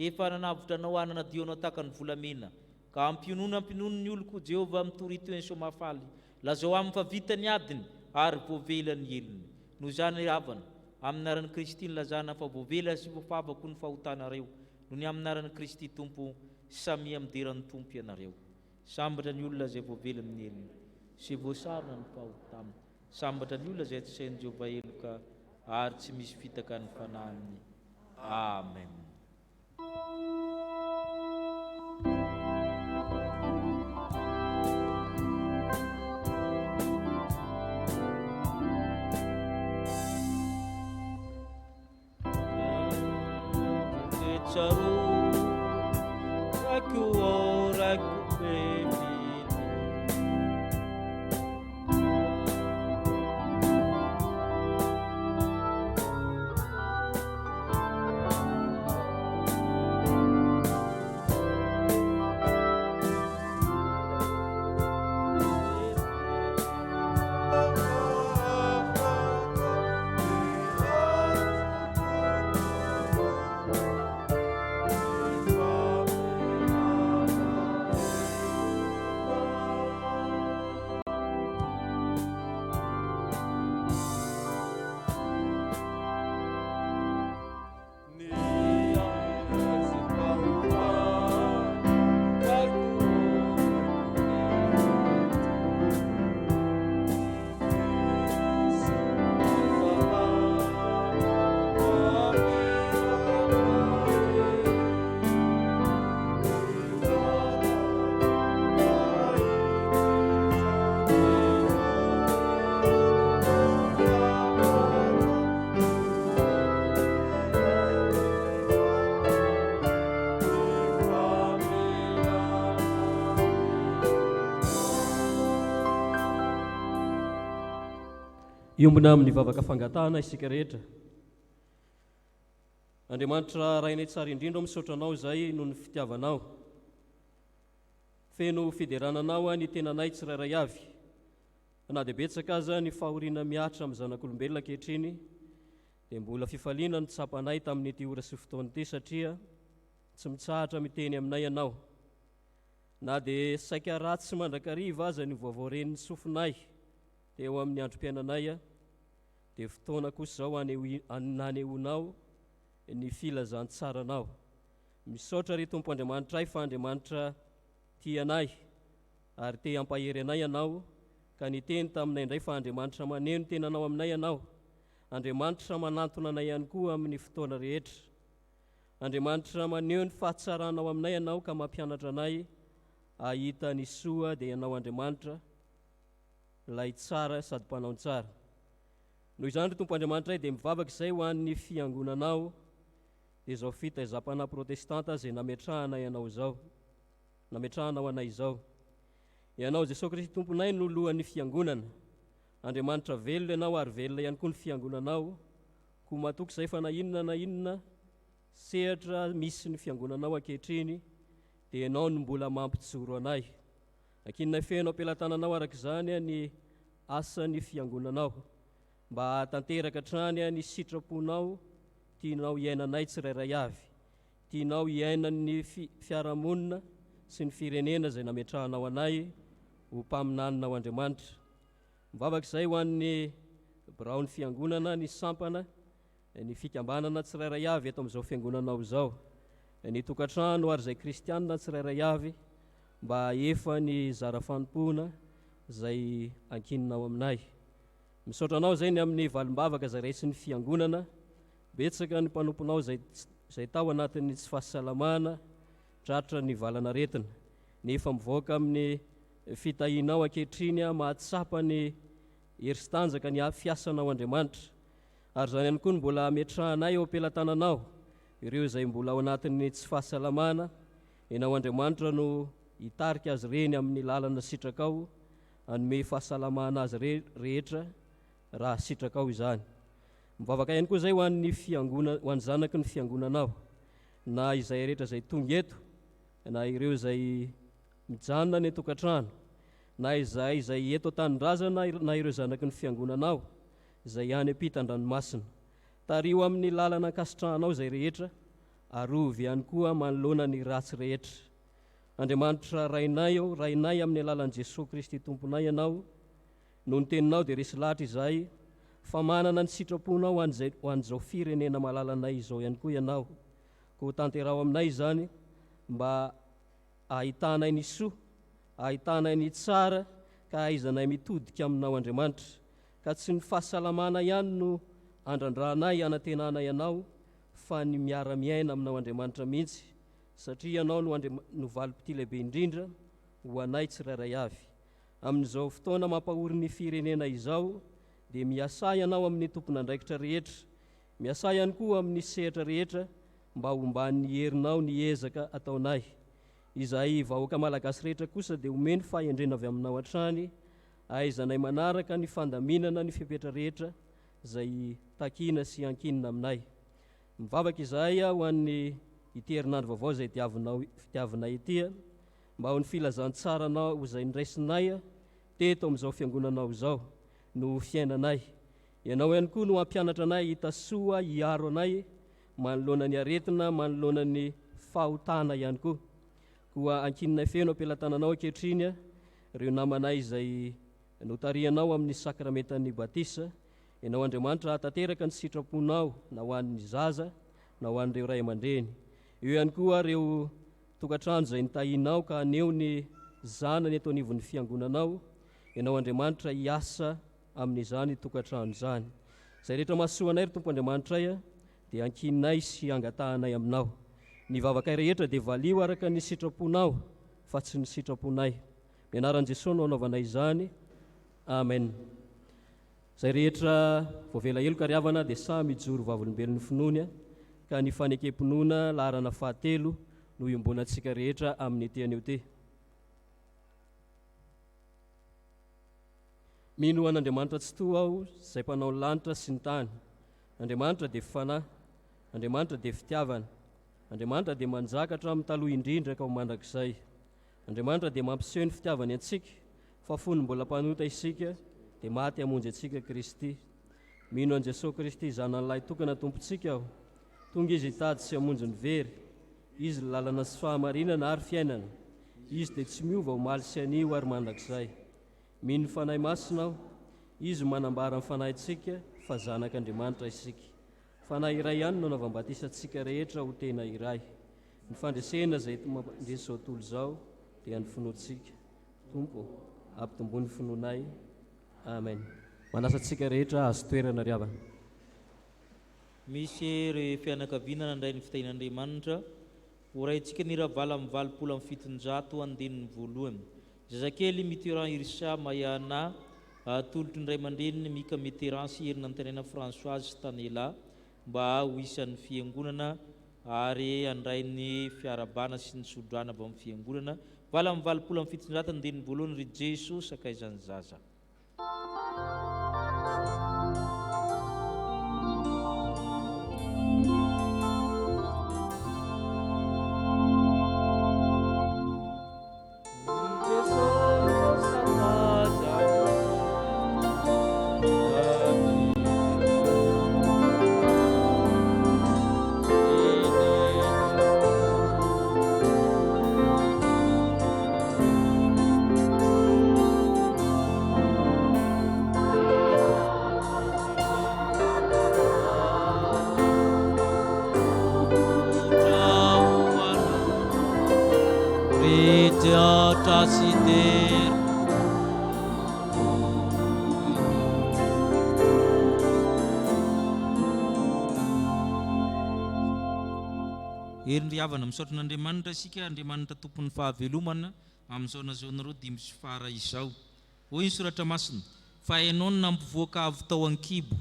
efa nanavitra anao anana dionao tahaka ny volamena. Ka ampionono ny oloko Jehovah mitorito eny soamafaly, lazao amin'ny fa vitany adiny ary voavela ny elony. Noho izany havana, amin'ny naran'i Kristy nilazana fa voavela sy voafavako ny fahotanareo, noho ny amin'ny naran'i Kristy Tompo, samia mideran'ny Tompo ianareo. Sambatra ny olona zay voavela amin'ny elony, sy voasarona ny fahotana. Sambatra ny olona zay tsy sain'i Jehovah eloka ary tsy misy fitaka ny fanahiny. Amen. tsaro raiko raiko bebili iombona amin'ny vavaka fangatahana isika rehetra. Andriamanitra rainay tsara indrindra misaotra anao zay noho ny fitiavanao. Feno fiderananao ny tenanay tsirairay avy. Na dia betsaka aza ny fahoriana miatra amin'ny zanak'olombelona ankehitriny, dia mbola fifaliana ny tsapanay tamin'ity ora sy fotoana ity satria tsy mitsahatra miteny aminay ianao. Na dia saika ratsy mandrakariva aza ny voavoaren'ny sofinay teo amin'ny androm-piainanay, dia fotoana kosa zao hanehoanao ny filazantsaranao. Misaotra ry Tompo Andriamanitra fa Andriamanitra tianay ary te hampahery anay ianao, ka niteny taminay indray fa Andriamanitra maneho ny tenanao aminay ianao. Andriamanitra manantona anay ihany koa amin'ny fotoana rehetra. Andriamanitra maneho ny fahatsaranao aminay ianao ka mampianatra anay ahita ny soa dia ianao Andriamanitra lay tsara sady mpanao tsara. Noho izany ry Tompo Andriamanitra dia mivavaka izay ho an'ny fiangonanao, dia izao fitaizam-panahy protestanta izay nametrahana ianao izao, nametrahanao anay izao. Ianao Jesosy Kristy Tomponay no lohan'ny fiangonana. Andriamanitra velona ianao ary velona ihany koa ny fiangonanao, koa matoky izay fa na inona sehatra misy ny fiangonanao ankehitriny, dia ianao no mbola mampijoro anay. Ankinonay fenao ampelantananao araka izany ny asan'ny fiangonanao, mba tanteraka hatrany ny sitraponao tianao iainanay tsirairay avy, tianao iainan'ny fiarahamonina sy ny firenena izay nametrahanao anay ho mpaminaninao Andriamanitra. Mivavaka izay ho an'ny biraon'ny fiangonana ny sampana, ny fikambanana tsirairay avy eto amin'izao fiangonanao izao, ny tokantrano ary izay kristianina tsirairay avy, mba efa ny zara fanompoana izay ankininao aminay. Misaotra anao zay ny amin'ny valim-bavaka izay raisin'ny fiangonana, betsaka ny mpanomponao izay tao anatin'ny tsy fahasalamana tratra ny valana retina, nefa mivoaka amin'ny fitahinao ankehitriny mahatsapa ny heristanjaka ny fiasanao Andriamanitra. Ary zany ihany koa ny mbola ametrahanay eo ampelantananao ireo izay mbola ao anatin'ny tsy fahasalamana, ianao Andriamanitra no hitarika azy reny amin'ny lalana sitrakao, anome fahasalamana azy rehetra raha sitrakao izany. Mivavaka ihany koa zay ho an'ny ho an'ny zanaky ny fiangonanao, na izay rehetra izay tonga eto, na ireo izay mijanona ny tokantrano, na izay eto an-tanindrazana, na ireo zanaky ny fiangonanao izay any ampitan-dranomasina. Tario amin'ny lalana ankasitrahanao izay rehetra, arovy ihany koa manoloana ny ratsy rehetra. Andriamanitra rainay amin'ny alalan'i Jesosy Kristy Tomponay ianao, no ny teninao dia resy lahatra izay fa manana ny sitraponao ho an'izao firenena malalanay izao ihany koa ianao, ko tanterao aminay izany mba ahitanay ny soa, ahitanay ny tsara, ka aizanay mitodika aminao Andriamanitra, ka tsy ny fahasalamana ihany no andrandranay anantenanay ianao, fa ny miara-miaina aminao Andriamanitra mihitsy, satria ianao no valim-pity lehibe indrindra ho anay tsirairay avy. Amin'izao fotoana mampahory ny firenena izao, dia miasa ianao amin'ny tompon'andraikitra rehetra, miasa ihany koa amin'ny sehatra rehetra, mba hombany herinao ny ezaka ataonay. Izay vahoaka malagasy rehetra kosa dia omeny fahendrena avy aminao hatrany, aizanay manaraka ny fandaminana ny fepetra rehetra izay takina sy ankinina aminay. Mivavaka izahay ho an'ny ity herinandro vaovao izay fitiavinay ity, mba ho ny filazantsaranao izay niraisinay teto amin'izao fiangonanao izao no fiainanay. Ianao ihany koa no hampianatra anay hitasoa hiaro anay manoloana ny aretina, manoloana ny fahotana ihany koa. Koa ankininay feno ampelantananao ankehitriny ireo namanay izay notarianao amin'ny sakramentan'ny batisa. Ianao Andriamanitra hatanteraka ny sitraponao na ho an'ny zaza na ho an'ireo ray aman-dreny. Eo ihany koa ireo tokantrano izay nitahinao ka aneo ny zanany eto anivon'ny fiangonanao. Ianao Andriamanitra hiasa amin'izany tokantrano izany. Izay rehetra mahasoanay ry Tompo Andriamanitra dia ankininay sy angatahanay aminao. Ny vavaka rehetra dia valio araka ny sitraponao fa tsy ny sitraponay. Mianaran'i Jesosy no anaovanay izany. Amen. Izay rehetra voavela heloka ry havana dia samy mijoro vavolombelon'ny finoany ka ny fanekem-pinoana laharana 7 no iombonantsika rehetra amin'ny teany eo te. Mino an'Andriamanitra tsy toa aho izay mpanao ny lanitra sy ny tany. Andriamanitra dia fifanahy, Andriamanitra dia fitiavana, Andriamanitra dia manjakatra amin'ny taloha indrindra ka ho mandrakizay. Andriamanitra dia mampiseho ny fitiavany antsika, fa fony mbola mpanota isika dia maty hamonjy antsika Kristy. Mino an' Jesosy Kristy zanan'ilay tokana tompontsika aho, tonga izy hitady sy hamonjy ny very, izy lalana sy fahamarinana ary fiainana, izy dia tsy miova ho maly sy anio ary mandrakizay. Mino fanahy masina aho, izy manambara ny fanahintsika fa zanak'Andriamanitra isika. Fanahy iray ihany no navambatisantsika rehetra ho tena iray. Ny fandresena izay mandresy izao tontolo izao dia ny finoantsika. Tompo, ampitombony finoanay. Amen. Manasantsika rehetra azo toerana ry havana. Misy re fianakaviana nandray ny fitahin'Andriamanitra, oraintsika ny ravala amin'ny 770 andinin'ny voalohany. Zazakely Mitterrand Irsa Mayana, tolotry ny ray aman-dreniny Mika Mitterrand sy herinantenena Françoise Stanela mba ho isan'ny fiangonana ary andray ny fiarabana sy ny sodrana avy amin'ny fiangonana. Vala amin'ny 770 andinin'ny voalohany ry Jesosy sakaizany zaza. Havana misaotra n'Andriamanitra isika, Andriamanitra tompon'ny fahavelomana amin'izao nazaonareo 5 sy fara izao. Hoy ny soratra masina, fa hainao ny nampivoaka avy tao ankibo,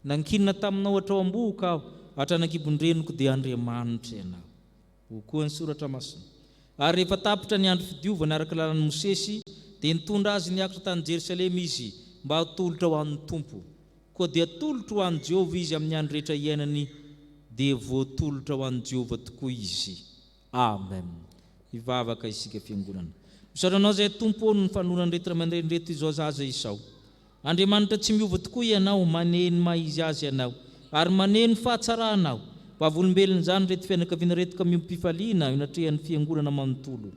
nankinina taminao hatrao am-boka aho, hatranakibon-dreniko dia Andriamanitra ianao. Ho koa ny soratra masina. Ary rehefa tapitra ny andro fidiovana araka lalan'i Mosesy, dia nitondra azy niakatra tany Jerusalema izy mba hatolotra ho an'ny Tompo. Koa dia tolotra ho an'i Jehovah izy amin'ny andro rehetra iainany, dia voatolotra ho an'i Jehovah tokoa izy. Amen. Ivavaka isika fiangonana. Misaotra anao izay Tompo ny fanonany rehetra aman-dreny reto izao zaza izao. Andriamanitra tsy miova tokoa ianao, maneno maizy azy ianao, ary maneno fahatsarahanao. Vavolombelona izany reto fianakaviana reto ka miompifaliana inatrehan'ny fiangonana manontolo.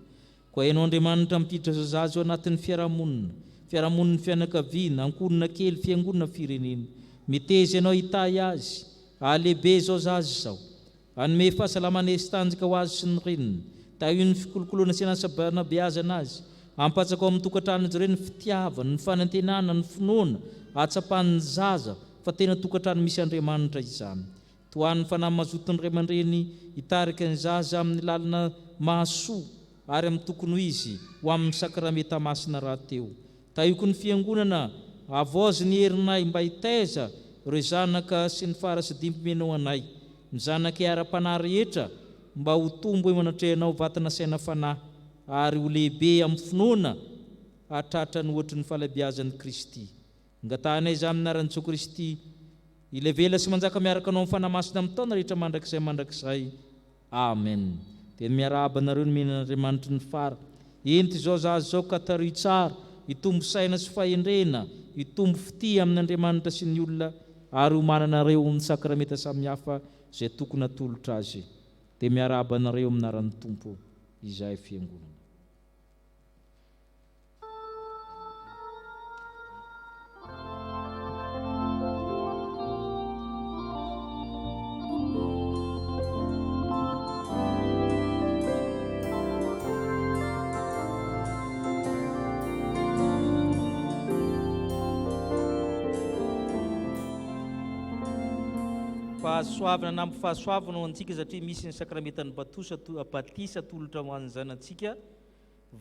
Koa ianao Andriamanitra mpiditra zaza eo anatin'ny fiarahamoniny fianakaviana, ankonina kely fiangonana firenena. Miteza ianao hitahy azy, lehibe izao zaza izao. Anome fahasalamana sy tanjaka ho azy sy ny reniny. Taio ny fikolokoloana sy anasabana beaza anazy. Ampatsaka ao amin'ny tokantrano izy ireny ny fitiavana, ny fanantenana, ny finoana, atsapan'ny zaza, fa tena tokantrano misy Andriamanitra izany. Toan'ny fanahy mazoton'ny ray aman-dreny hitarika ny zaza amin'ny lalina mahasoa ary amin'ny tokony ho izy ho amin'ny sakramenta masina rahateo. Taiko ny fiangonana, avozy ny herinay mba hitaiza ireo zanaka sy ny farasy dimpomenao anay. ny zanaky ara-panahy rehetra mba ho tombo hoe manatrehanao vatana saina fanahy ary ho lehibe amin'ny finoana hatratra ny ohatry ny falabiazan'i Kristy. Angatanay za amin'ny anaran'i Jesu Kristy ilay vela sy manjaka miaraka anao amin'ny fanahy masina amin'ny taona rehetra mandrakizay. Amen. Dia miarahaba anareo ny men'Andriamanitra ny fara. Ento izao zazy zao ka taroy tsara, hitombo saina sy fahendrena, hitombo fity amin'ny Andriamanitra sy ny olona, ary ho mananareo ny sakramenta samihafa izay tokony atolotra azy. Dia miarahaba anareo amin'ny anaran'ny Tompo izay fiangonana. Fahasoavana na fahasoavana ho antsika satria misy ny sakramentan'ny batisa atolotra ho an'ny zanantsika.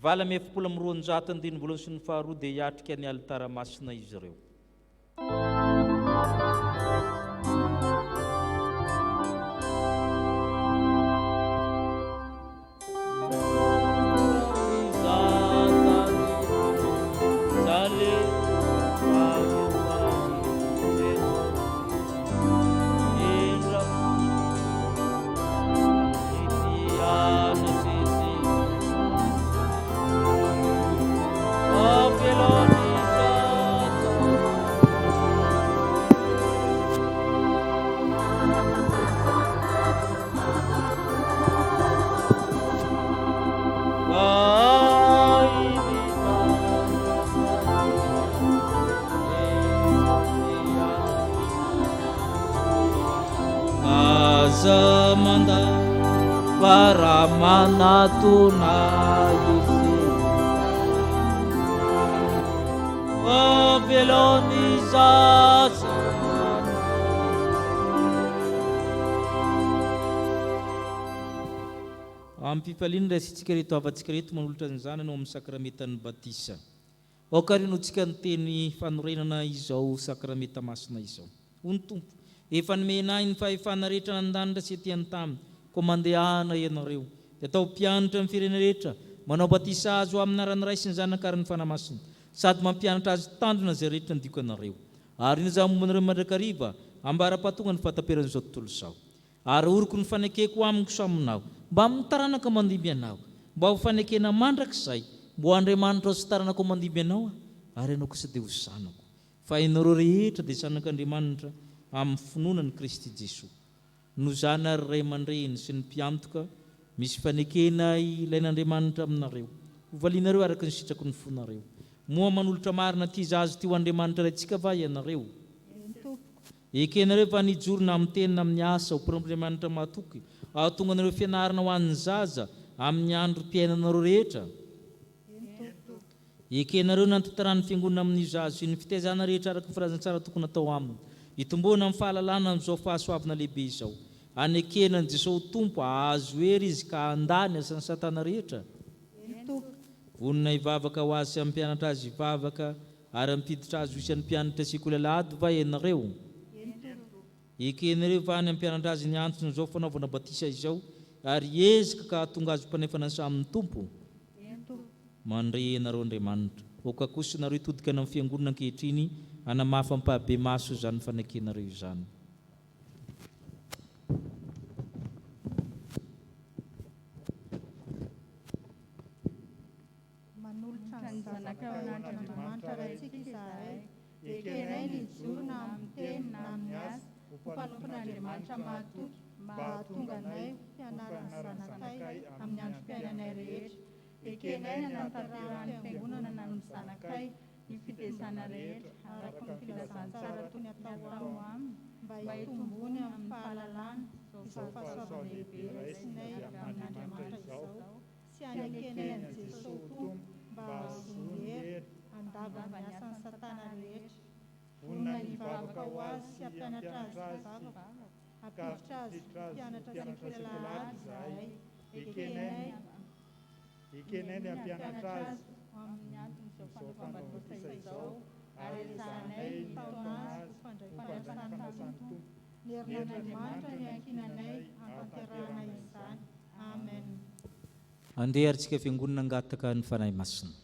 Vala amy efapolo amby roanjato andiny voalohany sy ny faharoa dia hiatrika ny alitara masina izy ireo. Zamanda paramana tunayisi Babilonizasan ampifaliana raisitsika reto avatsika reto manolotra ny zanany amin'ny sakramentan'ny batisa. Okarinotsika ny teny fanorenana izao sakramenta masina izao. Ony Tompo, efa nomenay ny fahefana rehetra nandanitra sy ety an-tany, koa mandehana ianareo. Dia atao mpianatra amin'ny firenena rehetra, manao batisa azy ho amin'ny aran'ny Ray sy ny Zanaka ary ny fanahy masina, sady mampianatra azy tandrina izay rehetra nandiko anareo. Ary iny izao mombanareo mandrakariva, ambara-pahatonga ny fahataperan'izao tontolo izao. Ary oroko ny fanekeko amiko saminao, mba mitaranaka mandimby anao, mba ho fanekena mandrakizay, mbo Andriamanitra sy taranako mandimby anao, ary ianao kosa dia ho zanako. Fa ianareo rehetra dia zanak'Andriamanitra amin'ny finoanan'i Kristy Jesoa. No zana ary ray aman-dreny sy ny mpiantoka, misy fanekena ilain'Andriamanitra aminareo. Hovalianareo araka ny sitrako ny fonareo. Moa manolotra marina ty zazy ty ho Andriamanitra raintsika va ianareo. Ekenareo fa nijorona amin'ny tenina amin'ny asa ho Andriamanitra mahatoky, ahatonga anareo fianarana ho an'ny zaza amin'ny andro mpiainanareo rehetra. Ekenareo nantantarany fiangonana amin'ny zaza sy ny fitaizana rehetra araka ny filazantsara tokony atao aminy. Itomboana amin'ny fahalalana amin'izao fahasoavana lehibe izao. Anekena ny Jesosy Tompo azo hery izy ka andany asan'ny Satana rehetra. Vonona hivavaka ho azy sy ampianatra azy hivavaka ary ampiditra azy ho isan'ny mpianatra sekoly alahady va ianareo. Ekenareo va ny ampianatra azy ny antony izao fanaovana batisa izao ary ezika ka hahatonga azy mpanefana samin'ny Tompo. Mandre ianareo Andriamanitra. Oka kosa nareo hitodika amin'ny fiangonana ankehitriny hanamafy ampahabe maso izany fanekenareo izany. Manolotra ny zanaka an'Andriamanitra raintsika izahay, ekenay nijorona amin'ny teny na amin'ny asa, ho mpanompon'Andriamanitra mahatoky, mba hahatonga anay fianarana zanakay amin'ny andro mpiainanay rehetra. Ekenay nanantarany fiangonana ny zanakay, ny fitaizana rehetra araka ny filazantsara tony atao aminy, mba hitombony amin'ny fahalalana izao fahasoavana lehibe raisinay amin'Andriamanitra izao, sy hanekenay an'i Jesosy Tompo mba hahazohery andavana ny asan'ny Satana rehetra. Vonona hivavaka ho azy sy hampianatra azy vavaka, hampiditra azy mpianatra sekoly alahady izahay. Ekenay ny hampianatra azy amin'ny antony izao fanaovana-batisa izao, ary ezahanay hitaona azy ho fandraisana Tompo ny herinan'Andriamanitra ny ankinanay ampaterahana izany. Amen. Andeha aritsika fiangonana angataka ny fanahy masina.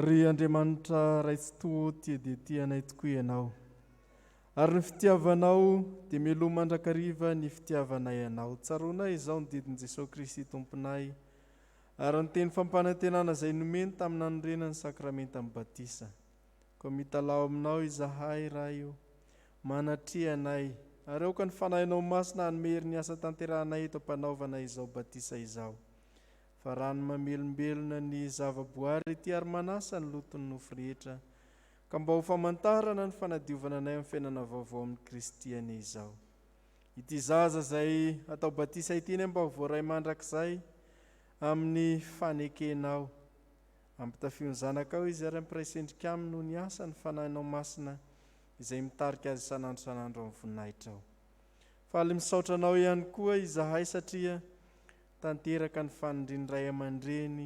Ry Andriamanitra raitsy toa tia dia tianay tokoa ianao, ary ny fitiavanao dia miloa mandrakariva ny fitiavanay ianao. Tsaroanay izao ny didin' Jesosy Kristy tomponay, ary ny teny fampanantenana izay nomeny tamin'ny nanorenany sakramenta amin'ny batisa. Koa mitalao aminao izahay raha io, manatria anay, ary aoka ny fanahinao masina hanomery ny asa tanterahanay eto ampanaovana izao batisa izao. Fa rano mamelombelona ny zavaboary ity ary manasa ny loton'ny nofo rehetra, ka mba ho famantarana ny fanadiovana anay amin'ny fiainana vaovao amin'ny Kristiany izao. Ity zaza izay atao batisa ity ny mba ho voaray mandrakizay amin'ny fanekenao. Ampitafio ny zanakao izy ary ampiray sendrika aminy noho ny asa ny fanahinao masina izay mitarika azy sanandro sanandro amin'ny voninahitra ao. Faly misaotra anao ihany koa izahay satria tanteraka ny fanindriny ray aman-dreny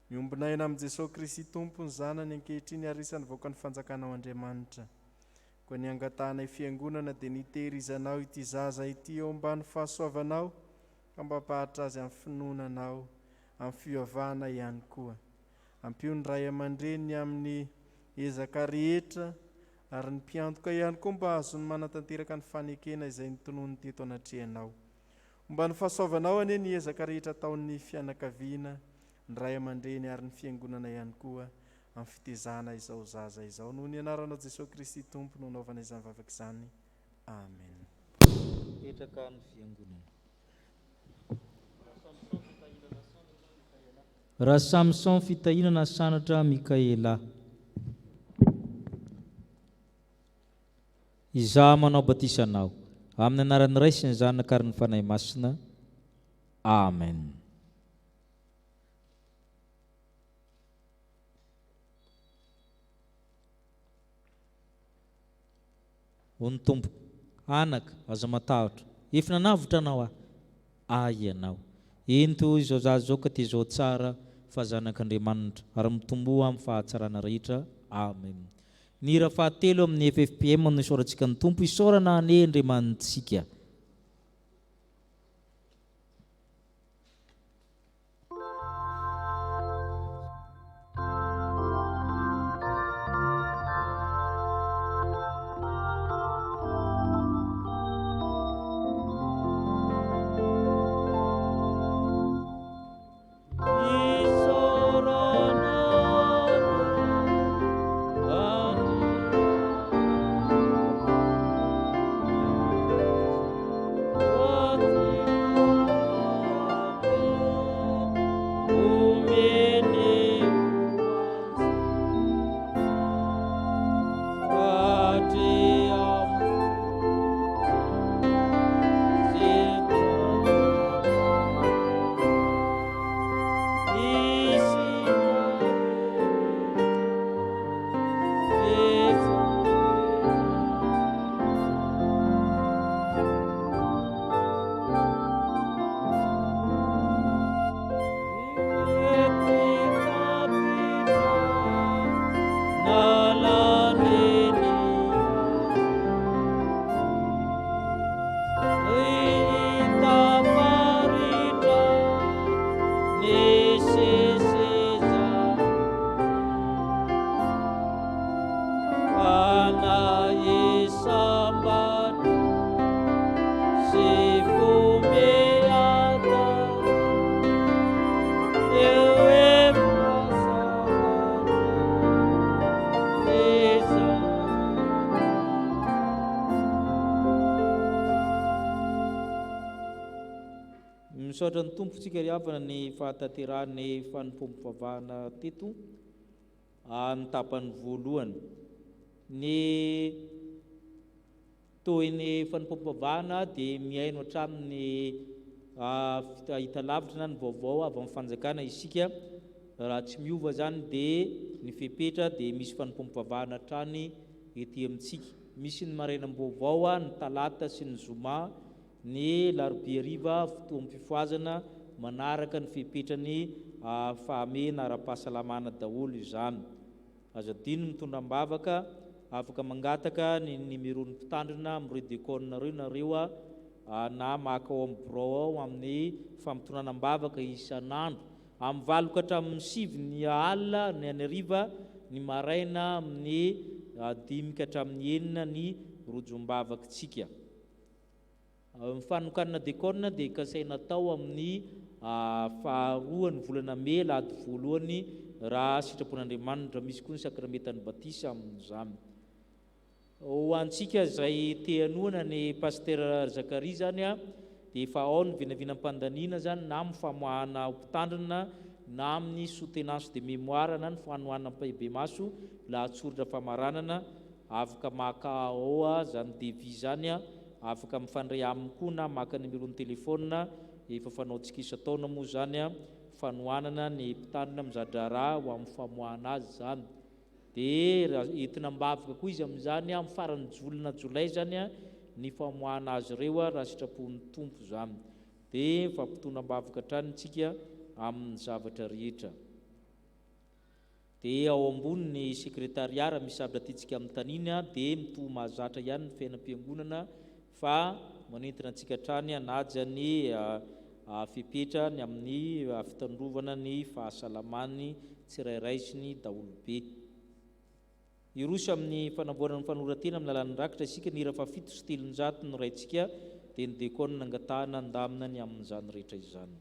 miombinaina amin'i Jesosy Kristy Tompo ny zanany ankehitriny ary isan'ny voaka ny fanjakanao Andriamanitra. Koa ny angatanay fiangonana dia nitehirizanao ity zaza ity eo ambany fahasoavanao, ka mba hampahatra azy amin'ny finoananao, amin'ny fivavahana ihany koa. Ampio ny ray aman-dreny amin'ny ezaka rehetra ary ny mpiantoka ihany koa mba azony manatanteraka ny fanekena izay nitonony teto anatrehanao. Mba ny fahasoavanao anie ny ezaka rehetra ataon'ny fianakaviana, ny ray aman-dreny ary ny fiangonana ihany koa amin'ny fitezana izao zaza izao. Noho ny anaranao Jesosy Kristy Tompo no naovana izany vavaka izany. Amen. Petraka ny fiangonana. Raha Samson fitahinana sanatra Mikaela. Izaho manao batisanao amin'ny anaran'ny Ray sy ny Zanaka ary ny fanahy masina. Amen. Ho ny tompo anaka aza matahotra, efa nanavotra anao ianao ento izao zaza zao ka ty zao tsara fa zanak'Andriamanitra ary mitomboa amin'ny fahatsarana rehetra. Amen. Ny hira fahatelo amin'ny FFPM no isaorantsika ny tompo, isaorana ane Andriamanitsika. neseseza anaesambata sevomeata euefasagata eza. Misaotra ny tompontsika ry havana ny fahatanterahany fanompoam-pivavahana teto ny tapany voalohany. Ny toy ny fanompoam-pivavahana dia miaino hatramin'ny hita lavitra na ny vaovao avy amin'ny fanjakana isika. Raha tsy miova zany dia ny fepetra dia misy fanompoam-pivavahana hatrany ety amintsika. Misy ny marainam-baovao, ny talata sy ny zoma, ny larobia hariva fotoam-pifoazana manaraka ny fepetrany fahamena ara-pahasalamana daholo izany. Azo adino mitondram-bavaka afaka mangataka ny numéron'ny mpitandrina amin'ireo déconnareo nareo na maka ao amin'ny birao ao amin'ny fampitonanam-bavaka isan'andro amin'ny 8 ka hatramin'ny 7 ny alina ny hariva, ny maraina amin'ny 5 ka hatramin'ny 9 ny rojom-bavakantsika. Ny fanokanana déconne dia kasaina tao amin'ny faharoa ny volana May lahady voalohany raha sitrapon'Andriamanitra. Misy koa ny sakramentany batisa amin'izany. Ho antsika izay te hanoana ny paster Zakaria zany dia efa ao ny vinavinam-pandaniana zany na amin'ny famoahana mpitandrina na amin'ny soutenance de mémoire na ny fanohanana mpahibe maso lahatsoratra famaranana. Afaka maka ao zany devis zany afaka mifandray aminy koa na maka numéron'ny telefônina efa fanaontsika isan-taona moa zany fanohanana ny mpitandrina mizadra raha ho amin'ny famoahana azy zany. Dia entina mbavaka koa izy amin'izany amin'ny faran'ny volana jolay zany ny famoahana azy ireo raha sitrapon'ny tompo zany. Dia fampitona-mbavaka hatrany tsika amin'ny zavatra rehetra. Dia ao ambony ny sekretariat raha misy zavatra tiantsika amin'ny taniny dia mitohy mahazatra ihany ny fiainam-piangonana fa manentina antsika hatrany hanaja ny fepetra ny amin'ny fitandrovana ny fahasalamany tsirairay sy ny daholobe. Irosy amin'ny fanamboarana ny fanoratena amin'ny alalan'ny rakitra isika ny hira fa 700 no raintsika dia ny déconne nangatahana andamina ny amin'izany rehetra izany.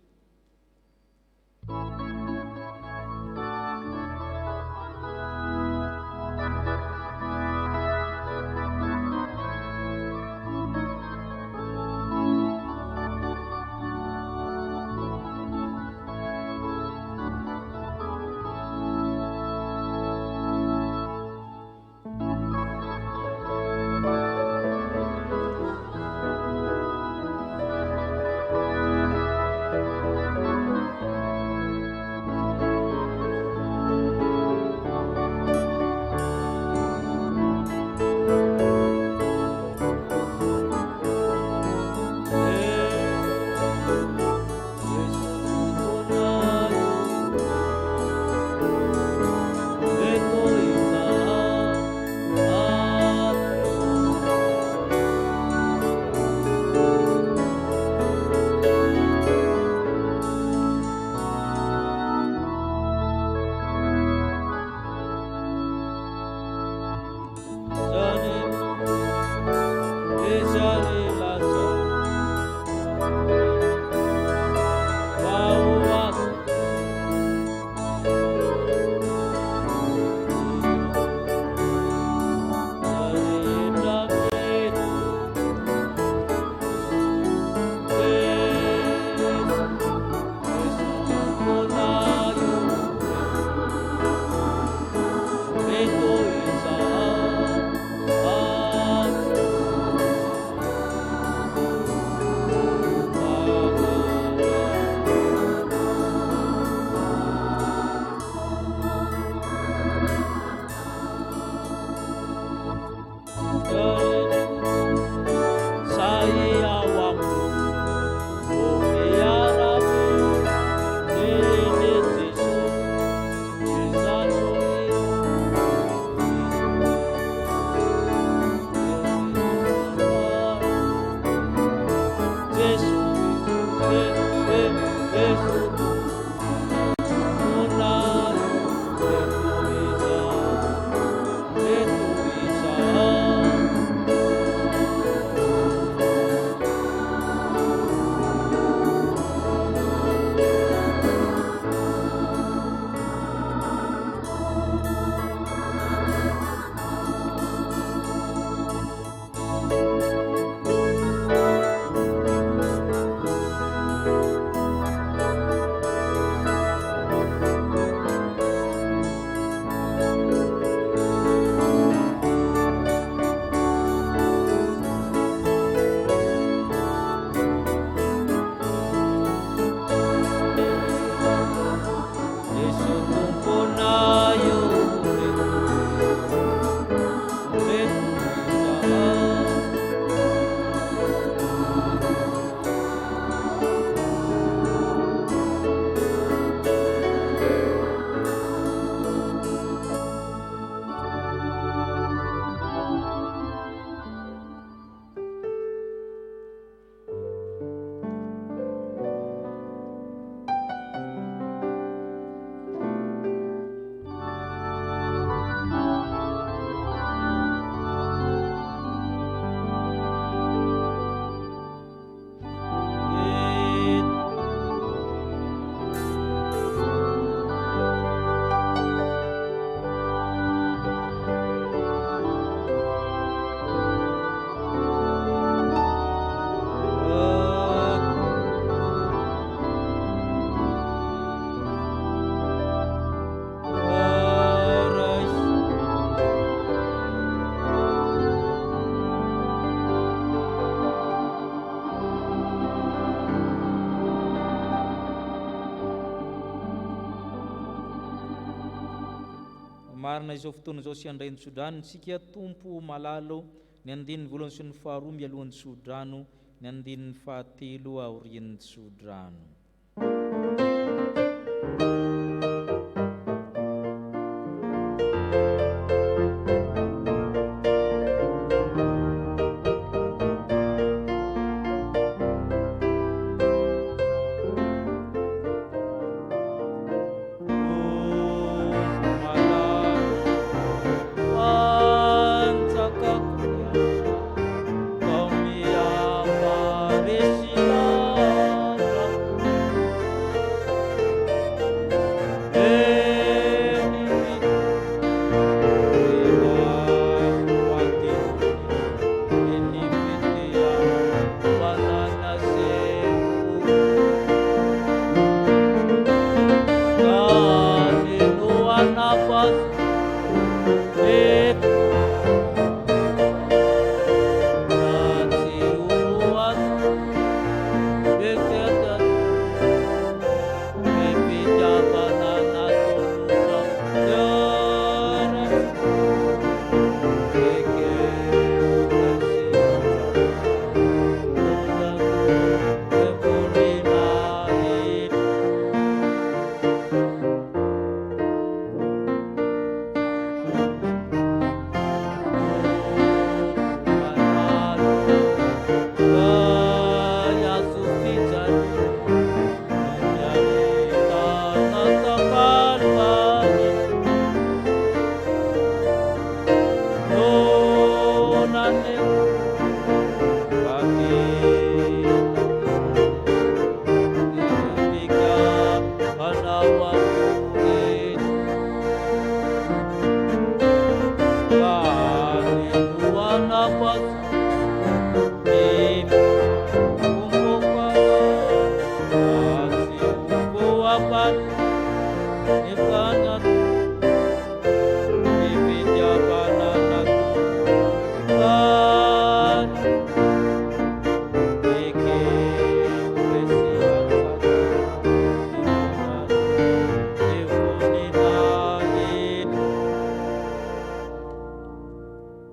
marina izao fotoana izao sy andray ny sodrano sika tompo malalo ny andininy voalohany sy ny faharoa mialohan'ny sodrano ny andininy fahatelo aorian'ny sodrano.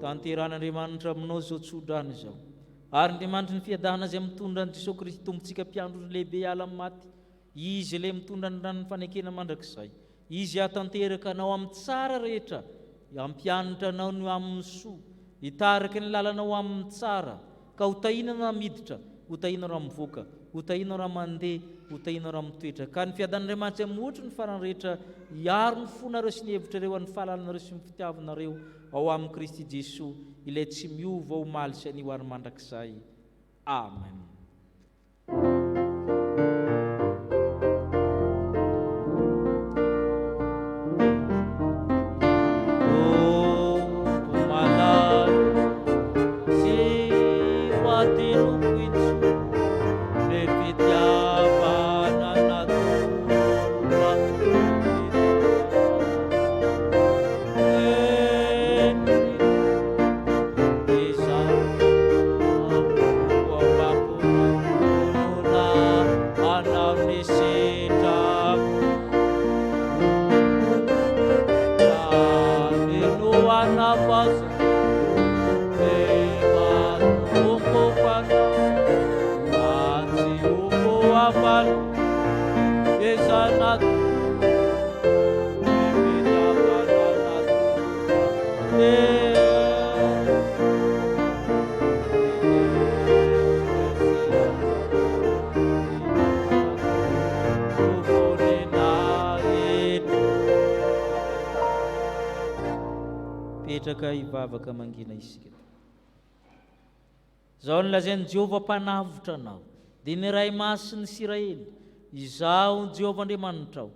Tanteran'Andriamanitra aminao zao tsodrano izao, ary Andriamanitra ny fiadahana izay mitondra ny Jesosy Kristy tompontsika mpiandro lehibe ala amin'ny maty, izy ilay mitondra ny ranon'ny fanekena mandrakizay, izy hatanteraka anao amin'ny tsara rehetra, hampianatra anao ny amin'ny soa, hitarika ny lalanao amin'ny tsara, ka ho tahinao raha miditra, ho tahinao raha mivoaka, ho tahinao raha mandeha, ho tahinao raha mitoetra, ka ny fiadan'Andriamanitra mihoatra ny farany rehetra hiaro ny fonareo sy ny hevitrareo amin'ny fahalalанareo sy ny fitiavanareo ao amin'ny Kristy Jesosy ilay tsy miova ho maly sy anio ary mandrakizay. Amen. Petraka hivavaka mangina isika. Zao ny lazain'i Jehovah mpanavotra anao, dia ny ray masiny Israely, izaho Jehovah Andriamanitrao,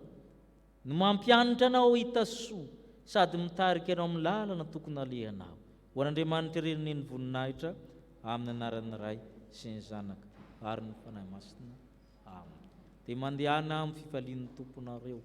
no mampianatra anao hita soa, sady mitarika anao amin'ny lalana tokony alehanao. Ho an'Andriamanitra reniny voninahitra, amin'ny anaran'ny Ray sy ny Zanaka ary ny Fanahy Masina. Amen. Dia mandehana amin'ny fifalian'ny tomponareo.